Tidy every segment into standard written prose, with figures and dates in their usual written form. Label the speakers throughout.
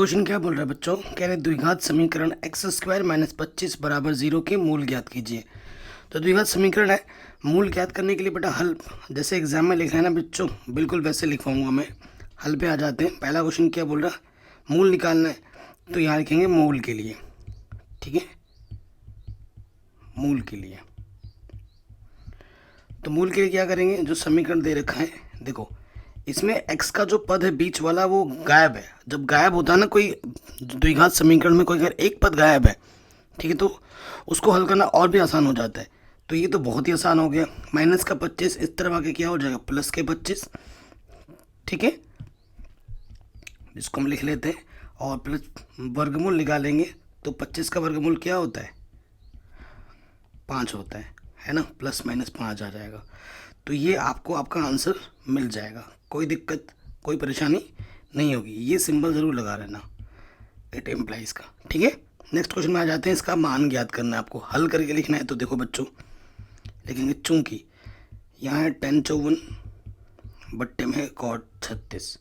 Speaker 1: Question क्या बोल रहा है बच्चों? कह रहे द्विघात समीकरण एक्स स्क्वायर माइनस 25 बराबर 0 के मूल ज्ञात कीजिए। तो द्विघात समीकरण है, मूल ज्ञात करने के लिए बेटा हल जैसे एग्जाम में लिखना है ना बच्चों, बिल्कुल वैसे लिखवाऊंगा मैं। हल पे आ जाते हैं। पहला क्वेश्चन क्या बोल रहा है? मूल निकालना है, तो यहाँ लिखेंगे मूल के लिए। ठीक है, मूल के लिए। तो मूल के लिए क्या करेंगे? जो समीकरण दे रखा है देखो, इसमें x का जो पद है बीच वाला वो गायब है। जब गायब होता है ना कोई द्विघात समीकरण में, कोई अगर एक पद गायब है, ठीक है, तो उसको हल करना और भी आसान हो जाता है। तो ये तो बहुत ही आसान हो गया। माइनस का 25 इस तरफ आके क्या हो जाएगा? प्लस के 25। ठीक है, इसको हम लिख लेते हैं और प्लस वर्गमूल निकालेंगे। तो 25 का वर्गमूल क्या होता है? 5 होता है ना? प्लस माइनस 5 आ जाएगा। तो ये आपको आपका आंसर मिल जाएगा, कोई दिक्कत कोई परेशानी नहीं होगी। ये सिंबल ज़रूर लगा रहना, इट एम्प्लाइज का। ठीक है, नेक्स्ट क्वेश्चन में आ जाते हैं। इसका मान ज्ञात करना है, आपको हल करके लिखना है। तो देखो बच्चों, लिखेंगे चूंकि यहाँ है tan 54 बट्टे में cot 36।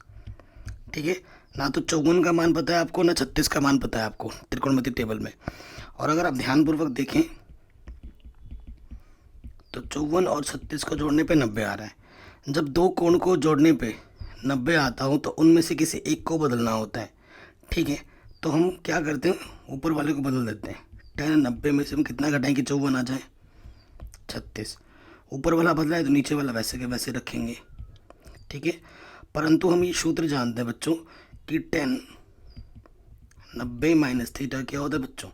Speaker 1: ठीक है, ना तो 54 का मान पता है आपको, ना 36 का मान पता है आपको त्रिकोणमिति टेबल में। और अगर आप ध्यानपूर्वक देखें तो 54 और 36 को जोड़ने पे 90 आ रहा है। जब दो कोण को जोड़ने पे 90 आता हो तो उनमें से किसी एक को बदलना होता है। ठीक है, तो हम क्या करते हैं? ऊपर वाले को बदल देते हैं। 90 में से हम कितना घटाएं कि 54 आ जाए? 36। ऊपर वाला बदला है तो नीचे वाला वैसे के वैसे रखेंगे। ठीक है, परंतु हम ये सूत्र जानते हैं बच्चों कि 90 माइनस थीटा क्या होता है बच्चों?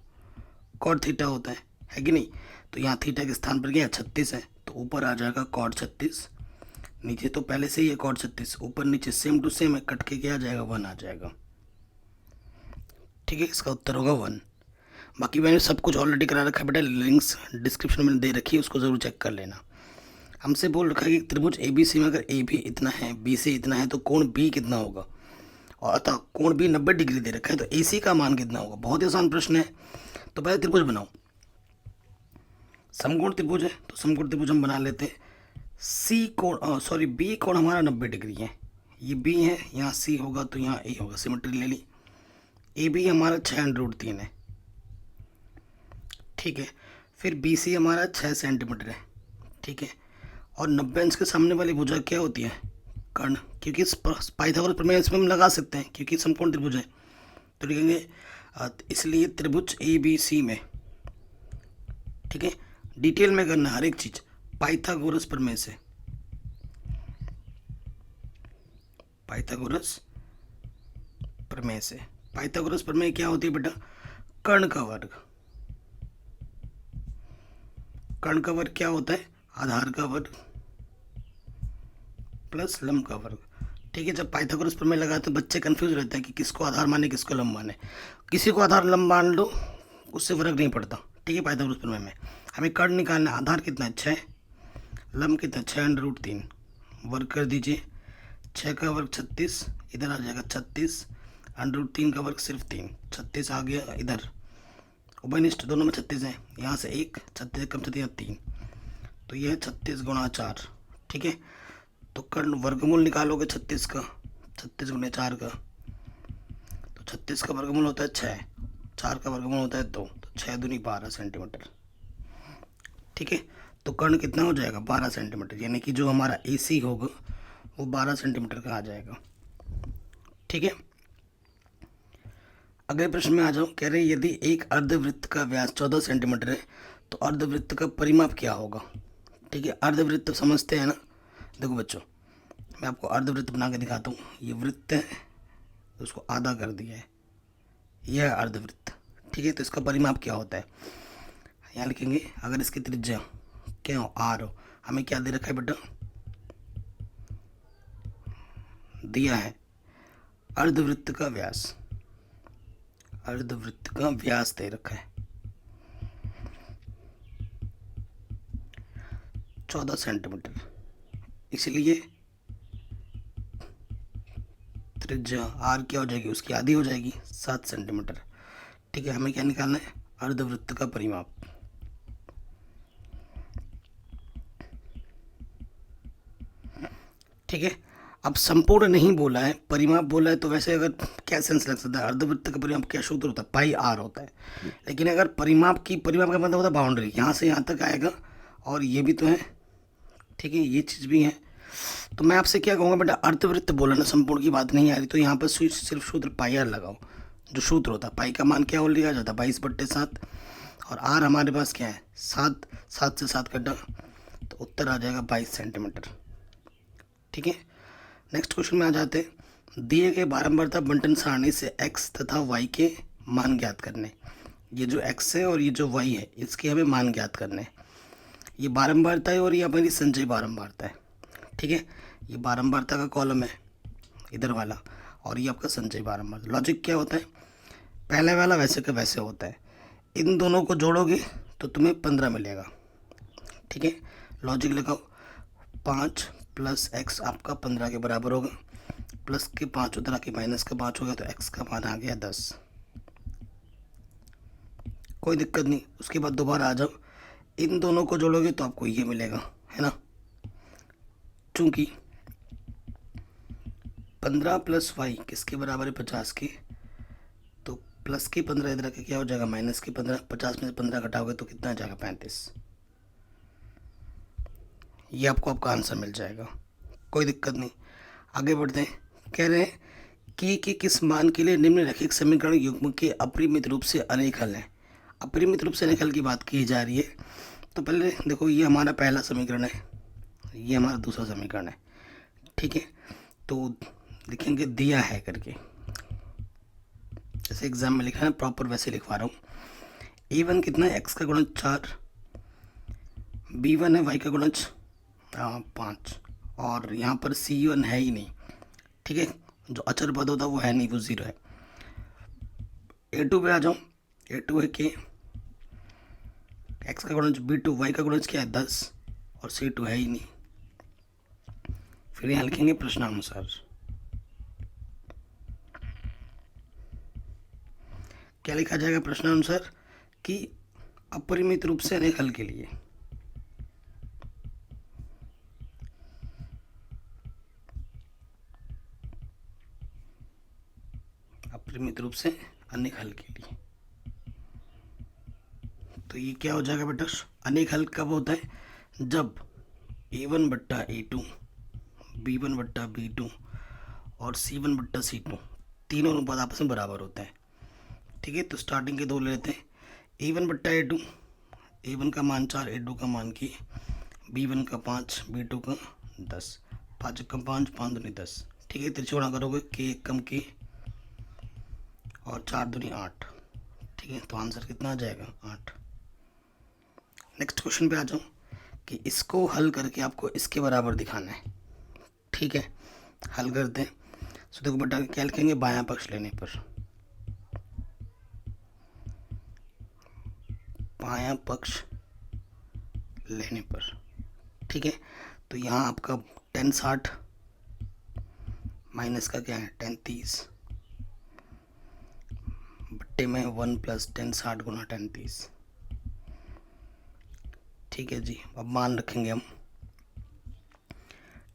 Speaker 1: कॉट थीटा होता है कि नहीं? तो यहाँ थीटा के स्थान पर क्या 36 है, तो ऊपर आ जाएगा कॉट 36। नीचे तो पहले से ही है कॉट 36, ऊपर नीचे सेम टू सेम है, कट के क्या आ जाएगा? 1 आ जाएगा। ठीक है, इसका उत्तर होगा 1। बाकी मैंने सब कुछ ऑलरेडी करा रखा है बेटा, लिंक्स डिस्क्रिप्शन में दे रखी है, उसको ज़रूर चेक कर लेना। हमसे बोल रखा है कि त्रिभुज ए बी सी में अगर ए भी इतना है, बी सी इतना है, तो कोण बी कितना होगा? और अतः कोण बी 90 डिग्री दे रखा है, तो ए सी का मान कितना होगा? बहुत ही आसान प्रश्न है। तो पहले त्रिभुज बनाओ। समकोण त्रिभुज है तो समकोण त्रिभुज हम बना लेते हैं। सी कोण सॉरी बी कोण हमारा 90 डिग्री है, ये बी है, यहाँ सी होगा तो यहाँ ए होगा, सिमेट्री ले ली। ए बी हमारा 6√3 है। ठीक है, फिर बी सी हमारा 6 सेंटीमीटर है। ठीक है, और 90 अंश के सामने वाली भुजा क्या होती है? कर्ण, क्योंकि पाइथागोरस प्रमेय इसमें हम लगा सकते हैं क्योंकि समकोण त्रिभुज है। तो लिखेंगे इसलिए त्रिभुज ए बी सी में, ठीक है, डिटेल में करना हर एक चीज पाइथागोरस प्रमेय से। पाइथागोरस प्रमेय से। पाइथागोरस प्रमेय क्या होती है बेटा? कर्ण का वर्ग। कर्ण का वर्ग क्या होता है? आधार का वर्ग प्लस लंब का वर्ग। ठीक है, जब पाइथागोरस प्रमेय लगाते हैं बच्चे कंफ्यूज रहते हैं कि किसको आधार माने किसको लंब माने। किसी को आधार लंब मान लो, उससे फर्क नहीं पड़ता। ठीक है, पाइथागोरस प्रमेय में हमें कर्ण निकालना है। आधार कितना है? 6, लंब कितना? 6√3। वर्ग कर दीजिए, 6 का वर्ग 36, इधर आ जाएगा 36, √3 का वर्ग सिर्फ 3, 36 आ गया इधर। उभयनिष्ठ दोनों में 36 है, यहाँ से 1, 36 कम 36 3, तो यह है 36 गुणा 4। ठीक है, तो कर्ण वर्गमूल निकालोगे 36 का, 36 गुणे 4 का, तो 36 का वर्गमूल होता है 6, 4 का वर्गमूल होता है 2, तो 6 दूनी 12 सेंटीमीटर। ठीक है, तो कर्ण कितना हो जाएगा? 12 सेंटीमीटर, यानी कि जो हमारा ए सी होगा वो 12 सेंटीमीटर का आ जाएगा। ठीक है, अगले प्रश्न में आ जाओ। कह रहे यदि एक अर्धवृत्त का व्यास 14 सेंटीमीटर है तो अर्धवृत्त का परिमाप क्या होगा? ठीक है, अर्धवृत्त समझते हैं ना? देखो बच्चों, मैं आपको अर्धवृत्त बना के दिखाता हूँ। ये वृत्त है तो उसको आधा कर दिया है, यह है अर्धवृत्त। ठीक है, तो इसका परिमाप क्या होता है? यहाँ लिखेंगे अगर इसकी त्रिज्या क्या हो? आर हो। हमें क्या दे रखा है बेटा? दिया है अर्धवृत्त का व्यास। अर्धवृत्त का व्यास दे रखा है 14 सेंटीमीटर, इसलिए त्रिज्या आर क्या हो जाएगी? उसकी आधी हो जाएगी, 7 सेंटीमीटर। ठीक है, हमें क्या निकालना है? अर्धवृत्त का परिमाप। ठीक है, अब संपूर्ण नहीं बोला है, परिमाप बोला है, तो वैसे अगर क्या सेंस लग सकता है, अर्धवृत्त का परिमाप क्या सूत्र होता है, पाई आर होता है। लेकिन अगर परिमाप का मतलब होता है बाउंड्री, यहाँ से यहाँ तक आएगा, और ये भी तो है, ठीक है, ये चीज़ भी है। तो मैं आपसे क्या कहूँगा बेटा, अर्धवृत्त बोला ना, संपूर्ण की बात नहीं आ रही, तो यहाँ पर सिर्फ सूत्र पाई आर लगाओ। जो सूत्र होता है, पाई का मान क्या हो लिया जाता है 22/7, और आर हमारे पास क्या है 7, 7 से 7 कटा, तो उत्तर आ जाएगा 22 सेंटीमीटर। ठीक है, नेक्स्ट क्वेश्चन में आ जाते हैं। दिए गए बारंबारता बंटन सारणी से x तथा y के मान ज्ञात करने। ये जो x है और ये जो y है, इसके हमें मान ज्ञात करने। ये बारंबारता है और ये हमारी संचयी बारंबारता है। ठीक है, ये बारंबारता का कॉलम है इधर वाला, और ये आपका संचयी बारंबारता। लॉजिक क्या होता है, पहले वाला वैसे का वैसे होता है, इन दोनों को जोड़ोगे तो तुम्हें 15 मिलेगा। ठीक है, लॉजिक लगाओ, 5 + x आपका 15 के बराबर होगा, प्लस के 5 उधर आके माइनस का 5 हो गया, तो x का मान आ गया 10। कोई दिक्कत नहीं, उसके बाद दोबारा आ जाओ, इन दोनों को जोड़ोगे तो आपको ये मिलेगा, है ना। चूंकि 15 + y किसके बराबर है 50 के, तो प्लस के 15 इधर आके क्या हो जाएगा माइनस के 15, 50 में से 15 घटाओगे तो कितना आ जाएगा 35। ये आपको आपका आंसर मिल जाएगा, कोई दिक्कत नहीं। आगे बढ़ते हैं, कह रहे हैं कि किस मान के लिए निम्नलिखित समीकरण युग्म के अपरिमित रूप से अनेक हल हैं। अपरिमित रूप से अनेक हल की बात की जा रही है, तो पहले देखो, ये हमारा पहला समीकरण है, ये हमारा दूसरा समीकरण है। ठीक है, तो लिखेंगे दिया है करके, जैसे एग्जाम में लिखा है प्रॉपर वैसे लिखवा रहा हूँ। a1 कितना है, x का गुणज 4, b1 है y का गुणज 5, और यहाँ पर c1 है ही नहीं। ठीक है, जो अचर पद होता है वो है नहीं, वो 0 है। a2 पे आ जाओ, a2 है k, x का गुणज b2, y का गुणज क्या है 10, और c2 है ही नहीं। फिर यहाँ लिखेंगे प्रश्नानुसार। क्या लिखा जाएगा प्रश्नानुसार, कि अपरिमित रूप से अनेक हल के लिए अपरिमित रूप से अनेक हल के लिए, तो ये क्या हो जाएगा बेटा, अनेक हल कब होता है, जब a1/a2, b1/b2 और c1/c2 तीनों अनुपात आपस में बराबर होते हैं। ठीक है, तो स्टार्टिंग के दो ले लेते हैं, a1/a2, a1 का मान 4, a2 का मान की, b1 का 5, b2 का 10, 5 कम 5, 5 दूनी 10। ठीक है, त्रिचौड़ा करोगे k कम k और 4 दूनी 8। ठीक है, तो आंसर कितना आ जाएगा 8। नेक्स्ट क्वेश्चन पे आ जाऊँ, कि इसको हल करके आपको इसके बराबर दिखाना है। ठीक है, हल करते हैं। सो देखो बेटा, क्या लिखेंगे, बायां पक्ष लेने पर, बायां पक्ष लेने पर। ठीक है, तो यहाँ आपका 10 60 माइनस का क्या है 10 30, बट्टे में 1 + 10 60 गुना 10 30। ठीक है जी, अब मान रखेंगे हम,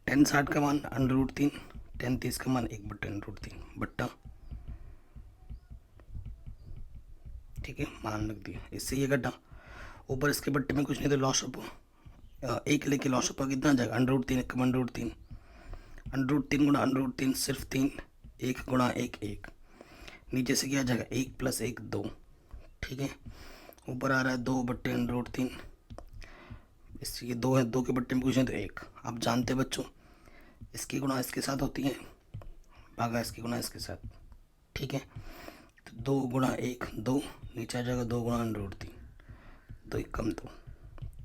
Speaker 1: 10 60 का मान √3, 10 30 का मान 1/√3 बट्टा। ठीक है, मान रख दिया, इससे ये घटा, ऊपर इसके बट्टे में कुछ नहीं तो लॉस ऑफ, एक लेके लॉस ऑफ कितना आ जाएगा √3, कम √3, √3 गुणा √3 सिर्फ 3, 1 गुणा 1 1, नीचे से क्या आ जाएगा 1 + 1 2। ठीक है, ऊपर आ रहा है 2/√3, इससे ये 2 है, 2 के बट्टे में कुछ नहीं तो 1। आप जानते बच्चों, इसकी गुणा इसके साथ होती है, भागा इसकी गुणा इसके साथ। ठीक है, तो 2 गुणा 1 2, नीचे आ जाएगा 2 गुणा √3, 2 1 कम 2,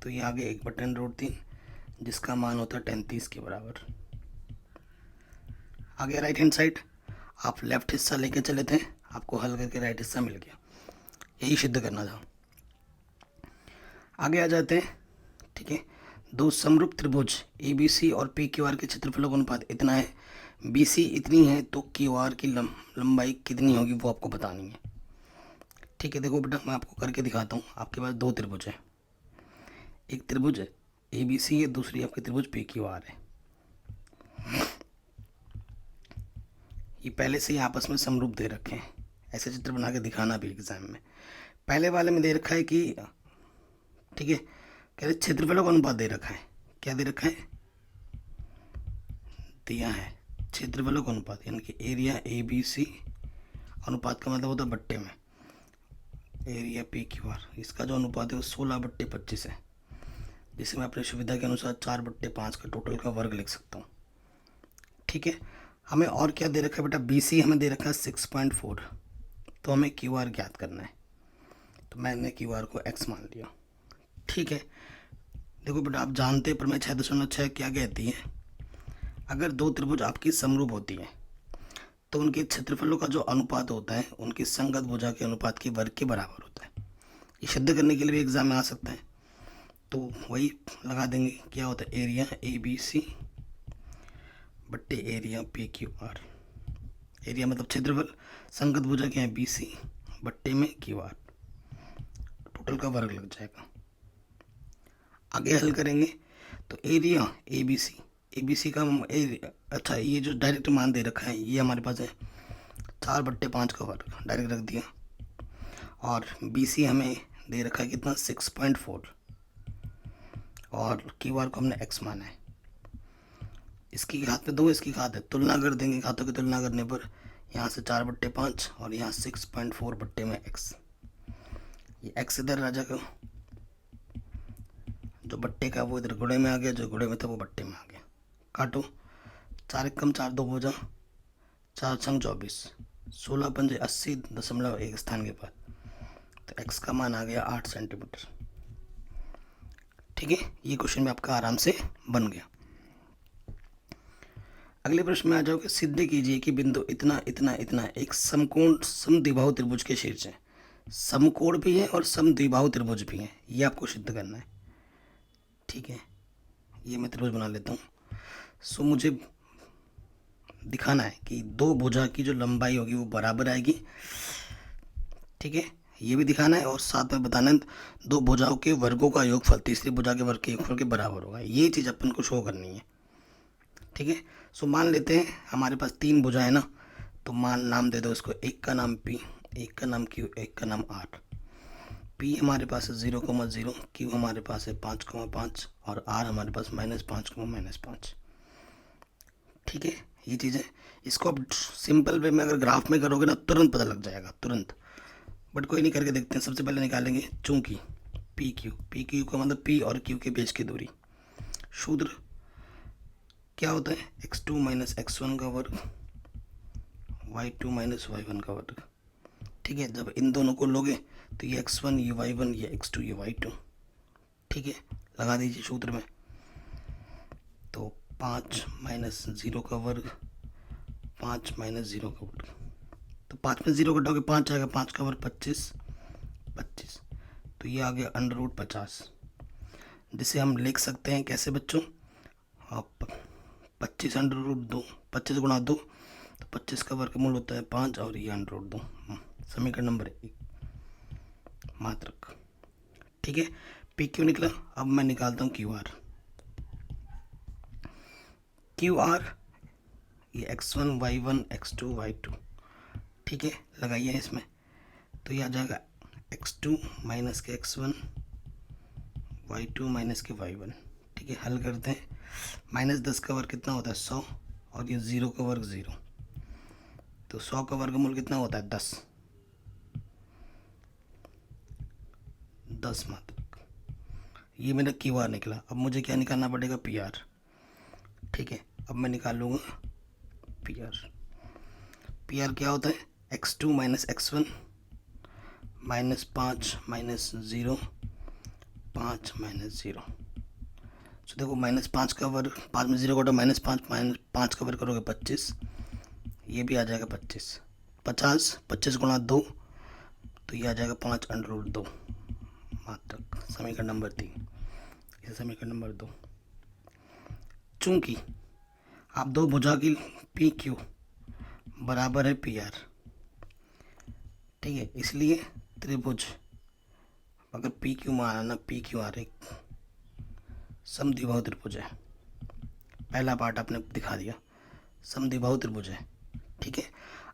Speaker 1: तो ये आगे 1/√3, जिसका मान होता है 10 30 के बराबर। आगे राइट हैंड साइड, आप लेफ्ट हिस्सा लेके चले थे, आपको हल करके राइट हिस्सा मिल गया, यही सिद्ध करना था। आगे आ जाते हैं। ठीक है, दो समरूप त्रिभुज ABC और PQR के क्षेत्रफलों का अनुपात इतना है, BC इतनी है, तो QR की लंबाई कितनी होगी वो आपको बतानी है। ठीक है, देखो बेटा, मैं आपको करके दिखाता हूँ। आपके पास दो त्रिभुज है, एक त्रिभुज ABC है, दूसरी आपकी त्रिभुज PQR है। ये पहले से ही आपस में समरूप दे रखे हैं, ऐसे चित्र बना के दिखाना भी एग्जाम में। पहले वाले में दे रखा है कि ठीक है, कह रहे क्षेत्रफलों का अनुपात दे रखा है। क्या दे रखा है? दिया है क्षेत्रफलों का अनुपात, यानी कि एरिया ABC, अनुपात का मतलब होता है बट्टे में, एरिया PQR, इसका जो अनुपात है वो 16/25 है, जिसे मैं अपनी सुविधा के अनुसार 4/5 का टोटल का वर्ग लिख सकता हूँ। ठीक है, हमें और क्या दे रखा है बेटा? BC हमें दे रखा है 6.4, तो हमें QR ज्ञात करना है, तो मैंने QR को x मान लिया। ठीक है, देखो बेटा आप जानते हैं प्रमेय 6.6 क्या कहती है? अगर दो त्रिभुज आपकी समरूप होती है तो उनके क्षेत्रफलों का जो अनुपात होता है उनकी संगत भुजा के अनुपात के वर्ग के बराबर होता है। ये सिद्ध करने के लिए भी एग्जाम में आ सकता है, तो वही लगा देंगे। क्या होता है? एरिया ABC बट्टे एरिया PQR। एरिया मतलब क्षेत्रफल, संगत भुजा क्या है? BC बट्टे में QR, टोटल का वर्ग लग जाएगा। आगे हल करेंगे तो एरिया ABC का अच्छा, ये जो डायरेक्ट मान दे रखा है ये हमारे पास है 4/5 का वर्ग, डायरेक्ट रख दिया। और BC हमें दे रखा है कितना? 6.4, और QR को हमने x माना है। इसकी घात में 2, इसकी घात है, तुलना कर देंगे। घातों की तुलना करने पर यहाँ से 4/5 और यहाँ 6.4 बट्टे में x, ये x इधर आ जाएगा, जो बट्टे का वो इधर गुणे में आ गया, जो गुणे में था वो बट्टे में आ गया। काटो, 4 कम 4 2 हो जा, 4 छंग 24, 16 पंजे 80.1 स्थान के बाद, तो x का मान आ गया 8 सेंटीमीटर। ठीक है, ये क्वेश्चन भी आपका आराम से बन गया। अगले प्रश्न में आ जाओ कि सिद्ध कीजिए कि बिंदु इतना इतना इतना एक समकोण समद्विबाहु त्रिभुज के शीर्ष है। समकोण भी है और समद्विबाहु त्रिभुज भी है, ये आपको सिद्ध करना है। ठीक है, ये मैं त्रिभुज बना लेता हूँ। सो मुझे दिखाना है कि दो भुजा की जो लंबाई होगी वो बराबर आएगी। ठीक है, ये भी दिखाना है और साथ में बताना है दो भुजाओं के वर्गों का योगफल तीसरी भुजा के वर्ग के योगफल के बराबर होगा। ये चीज़ अपन को शो करनी है। ठीक है, सो मान लेते हैं हमारे पास 3 भुजा है ना, तो नाम दे दो इसको, एक का नाम P, एक का नाम Q, एक का नाम R। P हमारे पास है 0,0, Q हमारे पास है 5,5 और R हमारे पास -5,-5। ठीक है, ये चीज़ है। इसको अब सिंपल वे में अगर ग्राफ में करोगे ना तुरंत पता लग जाएगा, तुरंत। बट कोई नहीं, करके देखते हैं। सबसे पहले निकालेंगे चूंकि PQ का मतलब P और Q के बीच की दूरी। सूत्र क्या होता है? x2 - x1 का वर्ग, y2 - y1 का वर्ग। ठीक है, जब इन दोनों को लोगे तो ये x1 ये y1 ये x2 ये y2। ठीक है, लगा दीजिए सूत्र में। तो 5 - 0 का वर्ग, 5 - 0 का वर्ग, तो 5 में 0 घटाओगे 5 आएगा, 5 का वर्ग 25, तो ये आ गया √50, जिसे हम लिख सकते हैं कैसे बच्चों? 25 √2, 25 गुणा 2, तो 25 का वर्गमूल होता है 5 और ये √2, समीकरण नंबर 1 मात्रक। ठीक है, PQ निकला। अब मैं निकालता हूँ QR, ये x1 y1 x2 y2। ठीक है, लगाइए इसमें, तो ये आ जाएगा x2 माइनस के x1 y2 माइनस के y1। ठीक है, हल करते हैं। -10 का वर्ग कितना होता है? 100, और ये 0 का वर्ग 0, तो 100 का वर्गमूल कितना होता है? 10 मात्रक। ये मेरा QR निकला। अब मुझे क्या निकालना पड़ेगा? PR। ठीक है, अब मैं निकाल लूँगा PR क्या होता है? x2 - x1 -5 - 0, 5 - 0। तो देखो -5 का वर्ग, 5 में 0 घटाओ -5, -5 का वर्ग करोगे 25, ये भी आ जाएगा 25, 25 गुणा 2, तो ये आ जाएगा 5 √2 मात्रक। समीकरण नंबर 3, इसे समीकरण नंबर 2। चूंकि आप दो भुजा की PQ बराबर है PR, ठीक है, इसलिए त्रिभुज अगर PQ माना ना, PQR एक समद्विबाहु त्रिभुज है। पहला पार्ट आपने दिखा दिया, समद्विबाहु त्रिभुज है। ठीक है,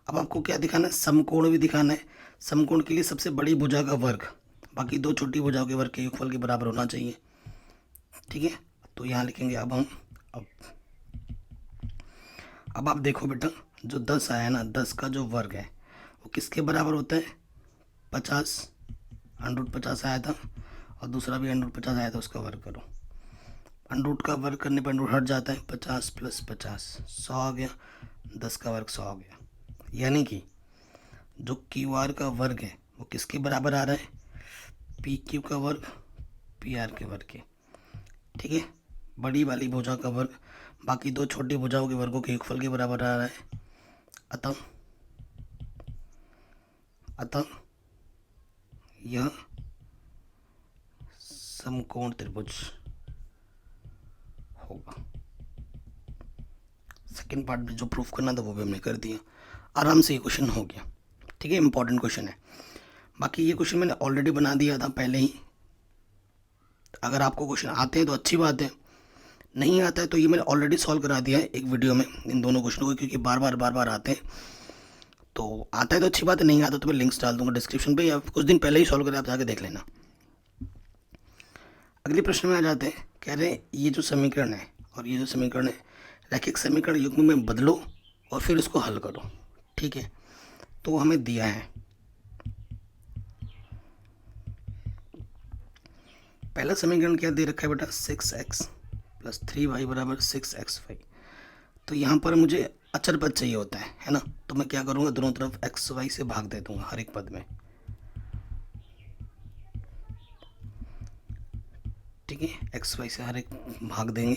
Speaker 1: अब आपको क्या दिखाना है, समकोण भी दिखाना है। समकोण के लिए सबसे बड़ी भुजा का वर्ग बाकी दो छोटी भुजाओं के वर्ग के योगफल के बराबर होना चाहिए। ठीक है, तो यहाँ लिखेंगे अब हम अब आप देखो बेटा, जो 10 आया ना, 10 का जो वर्ग है वो किसके बराबर होता है, 50, √50 आया था, और दूसरा भी √50 आया था, उसका वर्ग करो। अंडरूट का वर्ग करने पर अंडरूट हट जाता है, 50 + 50 100 आ गया, 10 का वर्ग 100 आ गया। यानी कि जो क्यू आर का वर्ग है वो किसके बराबर आ रहा है, पी क्यू का वर्ग पी आर के वर्ग के। ठीक है, बड़ी वाली भुजा का वर्ग बाकी दो छोटी भुजाओं के वर्गों के योगफल के बराबर आ रहा है। अतः यह समकोण त्रिभुज होगा। सेकेंड पार्ट में जो प्रूफ करना था वो भी हमने कर दिया, आराम से ये क्वेश्चन हो गया। ठीक है, इंपॉर्टेंट क्वेश्चन है। बाकी ये क्वेश्चन मैंने ऑलरेडी बना दिया था पहले ही। अगर आपको क्वेश्चन आते हैं तो अच्छी बात है, नहीं आता है तो ये मैंने ऑलरेडी सॉल्व करा दिया है एक वीडियो में इन दोनों क्वेश्चनों को, क्योंकि बार बार आते हैं। तो आता है तो अच्छी बात है, नहीं आता तो मैं लिंक्स डाल दूंगा डिस्क्रिप्शन पे, या कुछ दिन पहले ही सॉल्व करें, आप जाके देख लेना। अगले प्रश्न में आ जाते हैं। कह रहे हैं ये जो समीकरण है और ये जो समीकरण है, रैखिक समीकरण युग्म में बदलो और फिर उसको हल करो। ठीक है, तो हमें दिया है, पहला समीकरण क्या दे रखा है बेटा, 6x + 3y = 6xy। तो यहाँ पर मुझे अचर पद चाहिए होता है ना, तो मैं क्या करूँगा, दोनों तरफ xy से भाग दे दूँगा हर एक पद में। ठीक है, xy से हर एक भाग देंगे,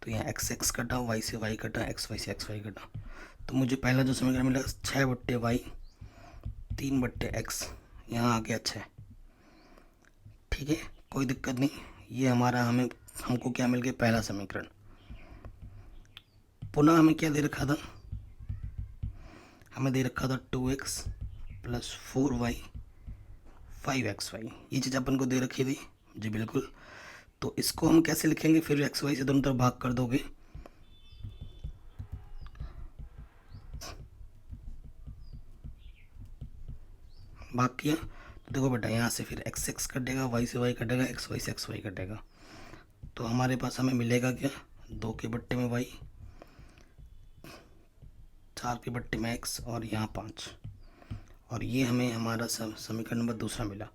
Speaker 1: तो यहाँ x कटा, y से y कटा, xy से xy कटा। तो मुझे पहला जो समीकरण मिला 6/y 3/x, यहाँ आ गया 6। ठीक है, कोई दिक्कत नहीं, ये हमको क्या मिल गया, पहला समीकरण। पुनः हमें क्या दे रखा था, हमें दे रखा था 2x + 4y 5xy, ये चीज़ अपन को दे रखी थी जी, बिल्कुल। तो इसको हम कैसे लिखेंगे, फिर xy से दोनों तरफ भाग कर दोगे, भाग किया तो देखो बेटा, यहाँ से फिर x कटेगा, y से y कटेगा, xy से xy कटेगा। तो हमारे पास हमें मिलेगा क्या, 2 के बट्टे में y, 4 के बट्टे में x और यहाँ 5। और ये हमें हमारा समीकरण नंबर दूसरा मिला।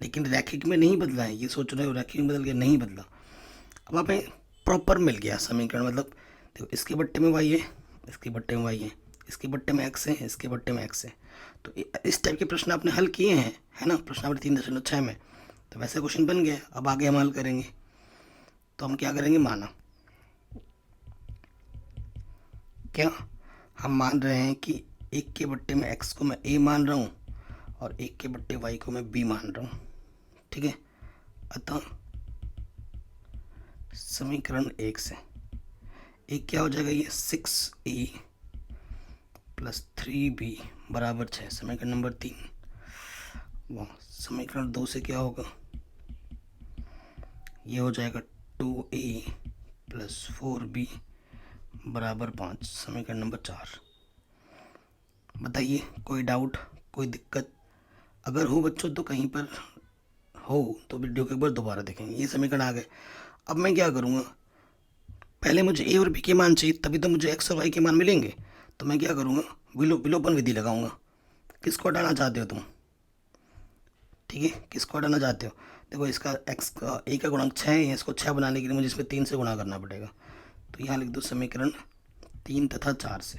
Speaker 1: लेकिन रैखिक में नहीं बदला है, ये सोच रहे हो रैखिक में बदल गया, नहीं बदला। अब हमें प्रॉपर मिल गया समीकरण, मतलब देखो इसके बट्टे में y है, इसके बट्टे में y है, इसके बट्टे में x है, इसके बट्टे में x है। तो इस टाइप के प्रश्न आपने हल किए हैं, है ना, प्रश्न नंबर 3.6 में। तो वैसे क्वेश्चन बन गया। अब आगे हम हल करेंगे, तो हम क्या करेंगे, माना क्या, हम मान रहे हैं कि 1 के बट्टे में x को मैं a मान रहा हूँ और 1 के बट्टे y को मैं b मान रहा हूँ। ठीक है, अतः समीकरण 1 से एक क्या हो जाएगा, ये 6a + 3b = 6, समीकरण नंबर 3। वो समीकरण 2 से क्या होगा, ये हो जाएगा 2a + 4b = 5, समीकरण नंबर 4। बताइए, कोई डाउट, कोई दिक्कत? अगर हो बच्चों तो कहीं पर हो तो वीडियो को एक बार दोबारा देखेंगे। ये समीकरण आ गए। अब मैं क्या करूँगा, पहले मुझे a और b के मान चाहिए, तभी तो मुझे x और y के मान मिलेंगे। तो मैं क्या करूँगा, विलोपन विधि लगाऊंगा। किसको हटाना चाहते हो तुम, ठीक है, किसको हटाना चाहते हो, देखो इसका x का a का गुणांक 6 है, इसको 6 बनाने के लिए मुझे इसमें 3 से गुणा करना पड़ेगा। तो यहाँ लिख दो समीकरण 3 तथा 4 से।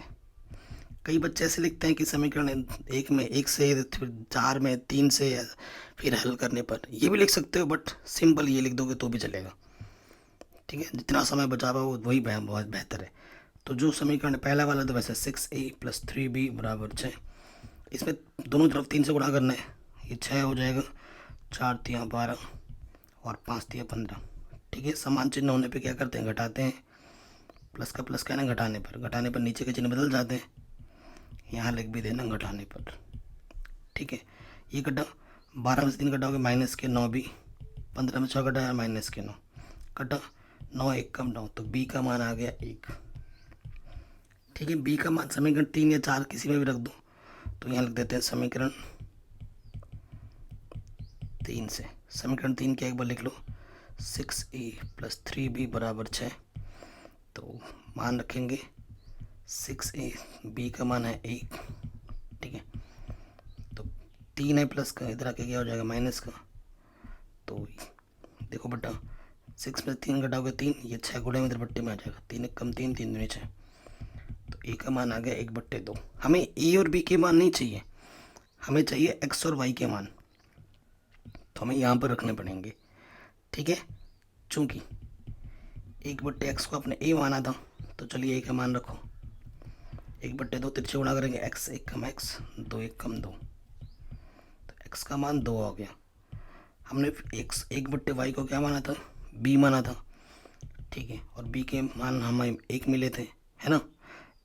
Speaker 1: कई बच्चे ऐसे लिखते हैं कि समीकरण 1 में 1 से, फिर 4 में 3 से, फिर हल करने पर ये भी लिख सकते हो, बट सिंपल ये लिख दोगे तो भी चलेगा। ठीक है, जितना समय बचा हुआ वो वही बहुत बेहतर है। तो जो समीकरण पहला वाला तो वैसे 6a + 3b = 6, इसमें दोनों तरफ 3 से गुणा करना है, ये 6 हो जाएगा, 4 × 3 = 12 और 5 × 3 = 15। ठीक है, समान चिन्ह होने पे क्या करते हैं, घटाते हैं। प्लस का प्लस कहना घटाने पर नीचे के चिन्ह बदल जाते हैं, यहाँ लिख भी देना घटाने पर। ठीक है, ये कटा, 12 में से 3 कटाओगे -9 भी, 15 में 6 कटा -9 कटा, 9 1 कम 9, तो b का मान आ गया 1। ठीक है, बी का मान समीकरण 3 या 4 किसी में भी रख दो, तो यहाँ लिख देते हैं समीकरण 3 से। समीकरण 3 क्या एक बार लिख लो, 6a + 3b = 6। तो मान रखेंगे 6a, b का मान है 1, ठीक है, तो 3 है प्लस का, इधर आके क्या हो जाएगा माइनस का। तो देखो बेटा 6 में 3 घटाओगे 3, ये 6 गुणे में इधर बट्टे में आ जाएगा, 3 कम 3, 3 दूनी 6, तो ए का मान आ गया 1/2। हमें ए और बी के मान नहीं चाहिए, हमें चाहिए एक्स और वाई के मान, तो हमें यहाँ पर रखने पड़ेंगे, ठीक है। चूँकि 1/x को अपने ए माना था, तो चलिए ए का मान रखो 1/2, तिरछे गुणा करेंगे x 1 कम x 2 1 कम 2, तो x का मान 2 हो गया। हमने x 1/y को क्या माना था, b माना था, ठीक है, और b के मान हमें 1 मिले थे, है ना।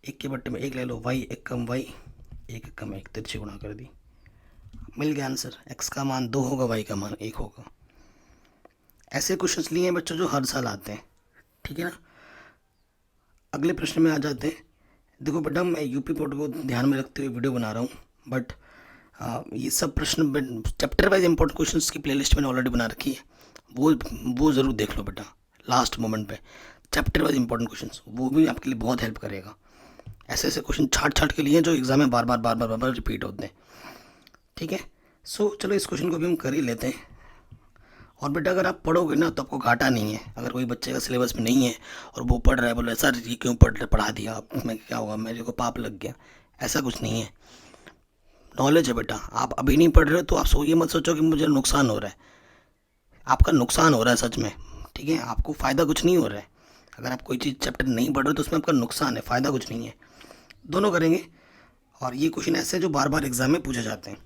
Speaker 1: 1 के बट्टे में 1 ले लो, y 1 कम y 1 कम 1, तिरछे गुणा कर दी, मिल गया आंसर। x का मान 2 होगा, y का मान 1 होगा। ऐसे क्वेश्चंस लिए हैं बच्चों जो हर साल आते हैं, ठीक है ना। अगले प्रश्न में आ जाते हैं। देखो बेटा मैं यूपी बोर्ड को ध्यान में रखते हुए वीडियो बना रहा हूँ, बट ये सब प्रश्न चैप्टर वाइज इंपॉर्टेंट क्वेश्चंस की प्लेलिस्ट मैंने ऑलरेडी बना रखी है, वो ज़रूर देख लो बेटा। लास्ट मोमेंट पे चैप्टर वाइज इंपॉर्टेंट क्वेश्चंस, वो भी आपके लिए बहुत हेल्प करेगा। ऐसे ऐसे क्वेश्चन छाट के लिए जो एग्जाम में बार बार रिपीट होते हैं, ठीक है। सो चलो इस क्वेश्चन को भी हम कर ही लेते हैं। और बेटा अगर आप पढ़ोगे ना तो आपको घाटा नहीं है। अगर कोई बच्चे का सिलेबस में नहीं है और वो पढ़ रहा है, बोले सर ये क्यों पढ़ा दिया आप, मैं क्या होगा, मेरे को पाप लग गया, ऐसा कुछ नहीं है। नॉलेज है बेटा, आप अभी नहीं पढ़ रहे हो तो आप ये मत सोचो कि मुझे नुकसान हो रहा है, आपका नुकसान हो रहा है सच में, ठीक है। आपको फ़ायदा कुछ नहीं हो रहा है। अगर आप कोई चीज़ चैप्टर नहीं पढ़ रहे हो तो उसमें आपका नुकसान है, फ़ायदा कुछ नहीं है। दोनों करेंगे। और ये क्वेश्चन ऐसे जो बार बार एग्जाम में पूछे जाते हैं।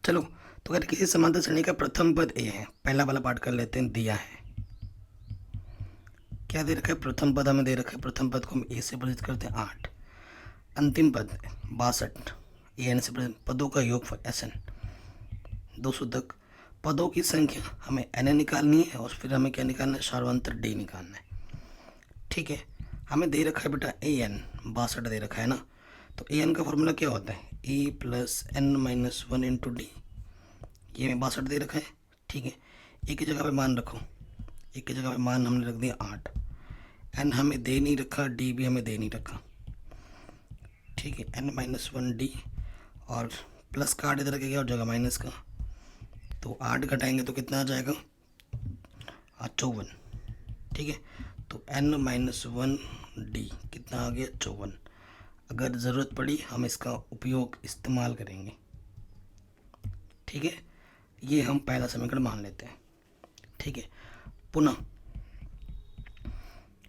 Speaker 1: चलो तो अगर किसी समांतर श्रेणी का प्रथम पद ए है, पहला वाला पार्ट कर लेते हैं। दिया है, क्या दे रखा है, प्रथम पद हमें दे रखा है। प्रथम पद को हम ए से प्रदर्शित करते हैं 8, अंतिम पद 62, ए एन से पदों का योगफल एस एन 200 तक। पदों की संख्या हमें एन निकालनी है और फिर हमें क्या निकालना है, सार्वंतर डी निकालना है, ठीक है। हमें दे रखा है बेटा ए एन 62 दे रखा है ना, तो ए एन का फॉर्मूला क्या होता है, A plus N minus 1 into D. ये हमें 62 दे रखा है, ठीक है। ए की जगह पे मान रखो, ए की जगह पे मान हमने रख दिया 8, एन हमें दे नहीं रखा, डी भी हमें दे नहीं रखा, ठीक है। एन माइनस 1 डी और प्लस का 8 इधर के क्या हो जाएगा माइनस का, तो 8 घटाएंगे तो कितना आ जाएगा 54, ठीक है। तो एन माइनस 1 डी कितना आ गया 54। अगर ज़रूरत पड़ी हम इसका उपयोग इस्तेमाल करेंगे, ठीक है। ये हम पहला समीकरण मान लेते हैं, ठीक है। पुनः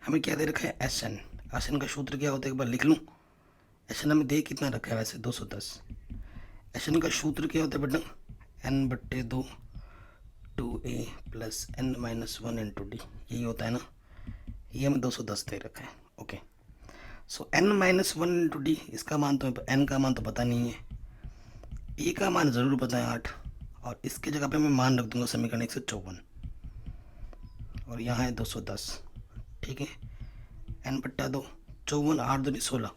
Speaker 1: हमें क्या दे रखा है, एस एन। एस एन का सूत्र क्या होता है एक बार लिख लूँ। एस एन हमें दे कितना रखा है वैसे 210। एस एन का सूत्र क्या होता है बेटा, n/2 2a plus n minus 1 into D, यही होता है ना। ये हमें 210 दे रखा है, ओके। सो n माइनस 1 इंटू डी, इसका मान तो n का मान तो पता नहीं है, ए का मान ज़रूर पता है 8, और इसके जगह पे मैं मान रख दूंगा समीकरण 154 और यहाँ है 210, ठीक है। n/2 54, 8 दूनी 16,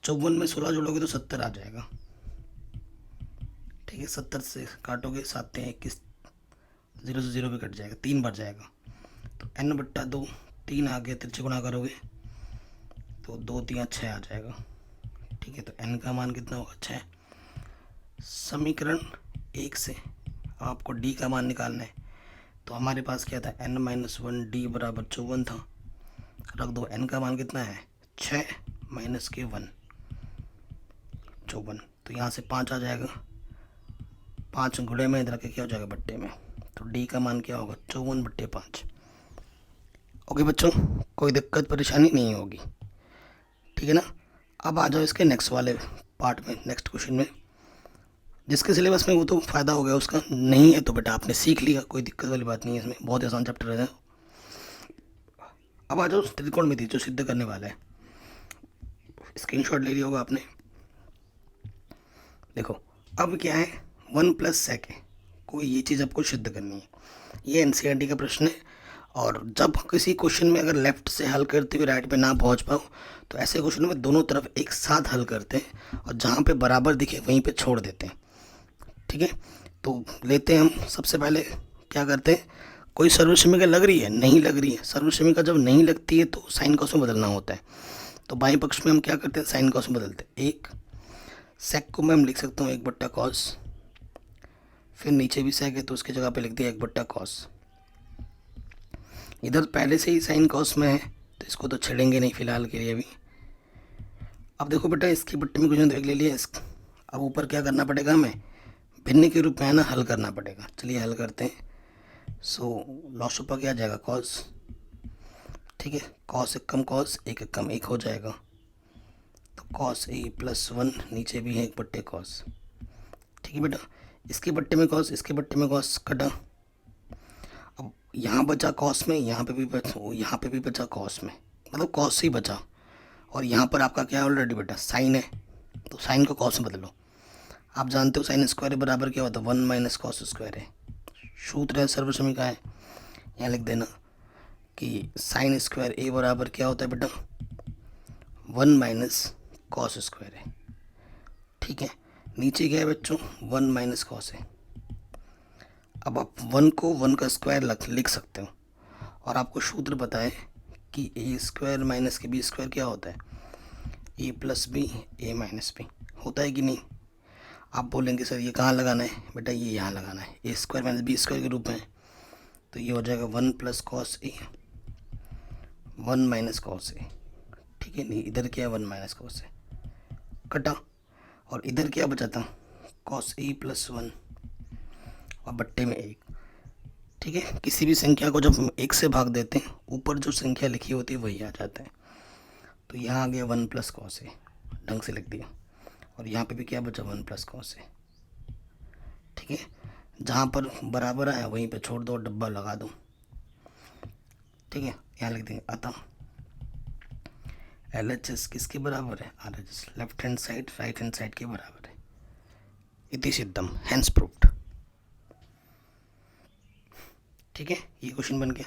Speaker 1: 54 में 16 जोड़ोगे तो 70 आ जाएगा, ठीक है। 70 से काटोगे 7 × 21, 0 से 0 भी कट जाएगा, 3 बार जाएगा, तो n/2 3 आ गया, तिरछे गुणा करोगे तो 2 3 6 आ जाएगा, ठीक है। तो n का मान कितना होगा 6। समीकरण 1 से आपको d का मान निकालना है, तो हमारे पास क्या था, n माइनस 1 डी बराबर 54 था। रख दो, n का मान कितना है 6 माइनस के 1 54, तो यहाँ से 5 आ जाएगा, 5 गुणे में इधर के क्या हो जाएगा बट्टे में, तो d का मान क्या होगा 54/5। ओके बच्चों, कोई दिक्कत परेशानी नहीं होगी, ठीक है ना। अब आ जाओ इसके नेक्स्ट वाले पार्ट में, नेक्स्ट क्वेश्चन में। जिसके सिलेबस में वो तो फ़ायदा हो गया, उसका नहीं है तो बेटा आपने सीख लिया, कोई दिक्कत वाली बात नहीं है, इसमें बहुत आसान चैप्टर है। अब आ जाओ त्रिकोणमिति जो सिद्ध करने वाला है। स्क्रीनशॉट ले लिया होगा आपने। देखो अब क्या है, 1 + sec है, कोई ये चीज़ आपको सिद्ध करनी है। ये एनसीईआरटी का प्रश्न है और जब किसी क्वेश्चन में अगर लेफ्ट से हल करते हुए राइट पे ना पहुंच पाओ तो ऐसे क्वेश्चन में दोनों तरफ एक साथ हल करते हैं और जहाँ पे बराबर दिखे वहीं पे छोड़ देते हैं। ठीक है, तो लेते हैं हम। सबसे पहले क्या करते हैं, कोई सर्वसमीका लग रही है, नहीं लग रही है। सर्वसमीका जब नहीं लगती है तो साइन कॉस में बदलना होता है। तो बाएं पक्ष में हम क्या करते हैं, साइन कॉस में बदलते हैं। एक सेक को मैं हम लिख सकता हूँ 1/cos, फिर नीचे भी सेक है तो उसकी जगह पे लिख दिया 1/cos। इधर पहले से ही साइन कॉस में है तो इसको तो छेड़ेंगे नहीं फिलहाल के लिए अभी। अब देखो बेटा, इसके बट्टे में कुछ देख ले लिया। अब ऊपर क्या करना पड़ेगा, हमें भिन्न के रूप में है ना हल करना पड़ेगा। चलिए हल करते हैं। लॉसोपा क्या आ जाएगा, कॉस। ठीक है, कॉस एक कम कॉस, एक कम एक हो जाएगा, तो कॉस ए प्लस 1, नीचे भी है 1/cos। ठीक है बेटा, इसके बट्टे में कॉस, इसके बट्टे में कॉस, कटा। अब यहाँ बचा कॉस में, यहाँ पे भी बचा कॉस में, मतलब कॉस ही बचा। और यहाँ पर आपका क्या ऑलरेडी बेटा साइन है, तो साइन को कॉस में बदलो। आप जानते हो साइन स्क्वायर बराबर क्या होता है, 1 - cos स्क्वायर है। सूत्र है सर्वसमीका है, यहाँ लिख देना कि साइन स्क्वायर ए बराबर क्या होता है बेटा, 1 - cos स्क्वायर है। ठीक है, नीचे क्या है बच्चों, 1 - cos है। अब आप 1 को 1 का स्क्वायर लिख सकते हो। और आपको सूत्र पता है कि ए स्क्वायर माइनस के बी स्क्वायर क्या होता है, A plus B A minus B होता है कि नहीं। आप बोलेंगे सर ये कहाँ लगाना है, बेटा ये यहाँ लगाना है, ए स्क्वायर माइनस बी स्क्वायर के रूप में। तो ये हो जाएगा 1 + cos ए 1 - cos ए। ठीक है, नहीं इधर क्या है 1 - cos ए, कटा। और इधर क्या बचा था, cos ए प्लस 1 और बट्टे में 1। ठीक है, किसी भी संख्या को जब हम 1 से भाग देते हैं ऊपर जो संख्या लिखी होती है वही आ जाता है। तो यहाँ आ गया 1 + cos ए, ढंग से लिख दिया। और यहाँ पे भी क्या बचा, 1 + cos ए। ठीक है, जहाँ पर बराबर आया वहीं पे छोड़ दो, डब्बा लगा दो। ठीक है, यहाँ लिख देंगे अतः LHS किसके बराबर है, RHS left hand side right hand side के बराबर है। इति सिद्धम, हैंस प्रूव्ड। ठीक है, ये क्वेश्चन बन गया।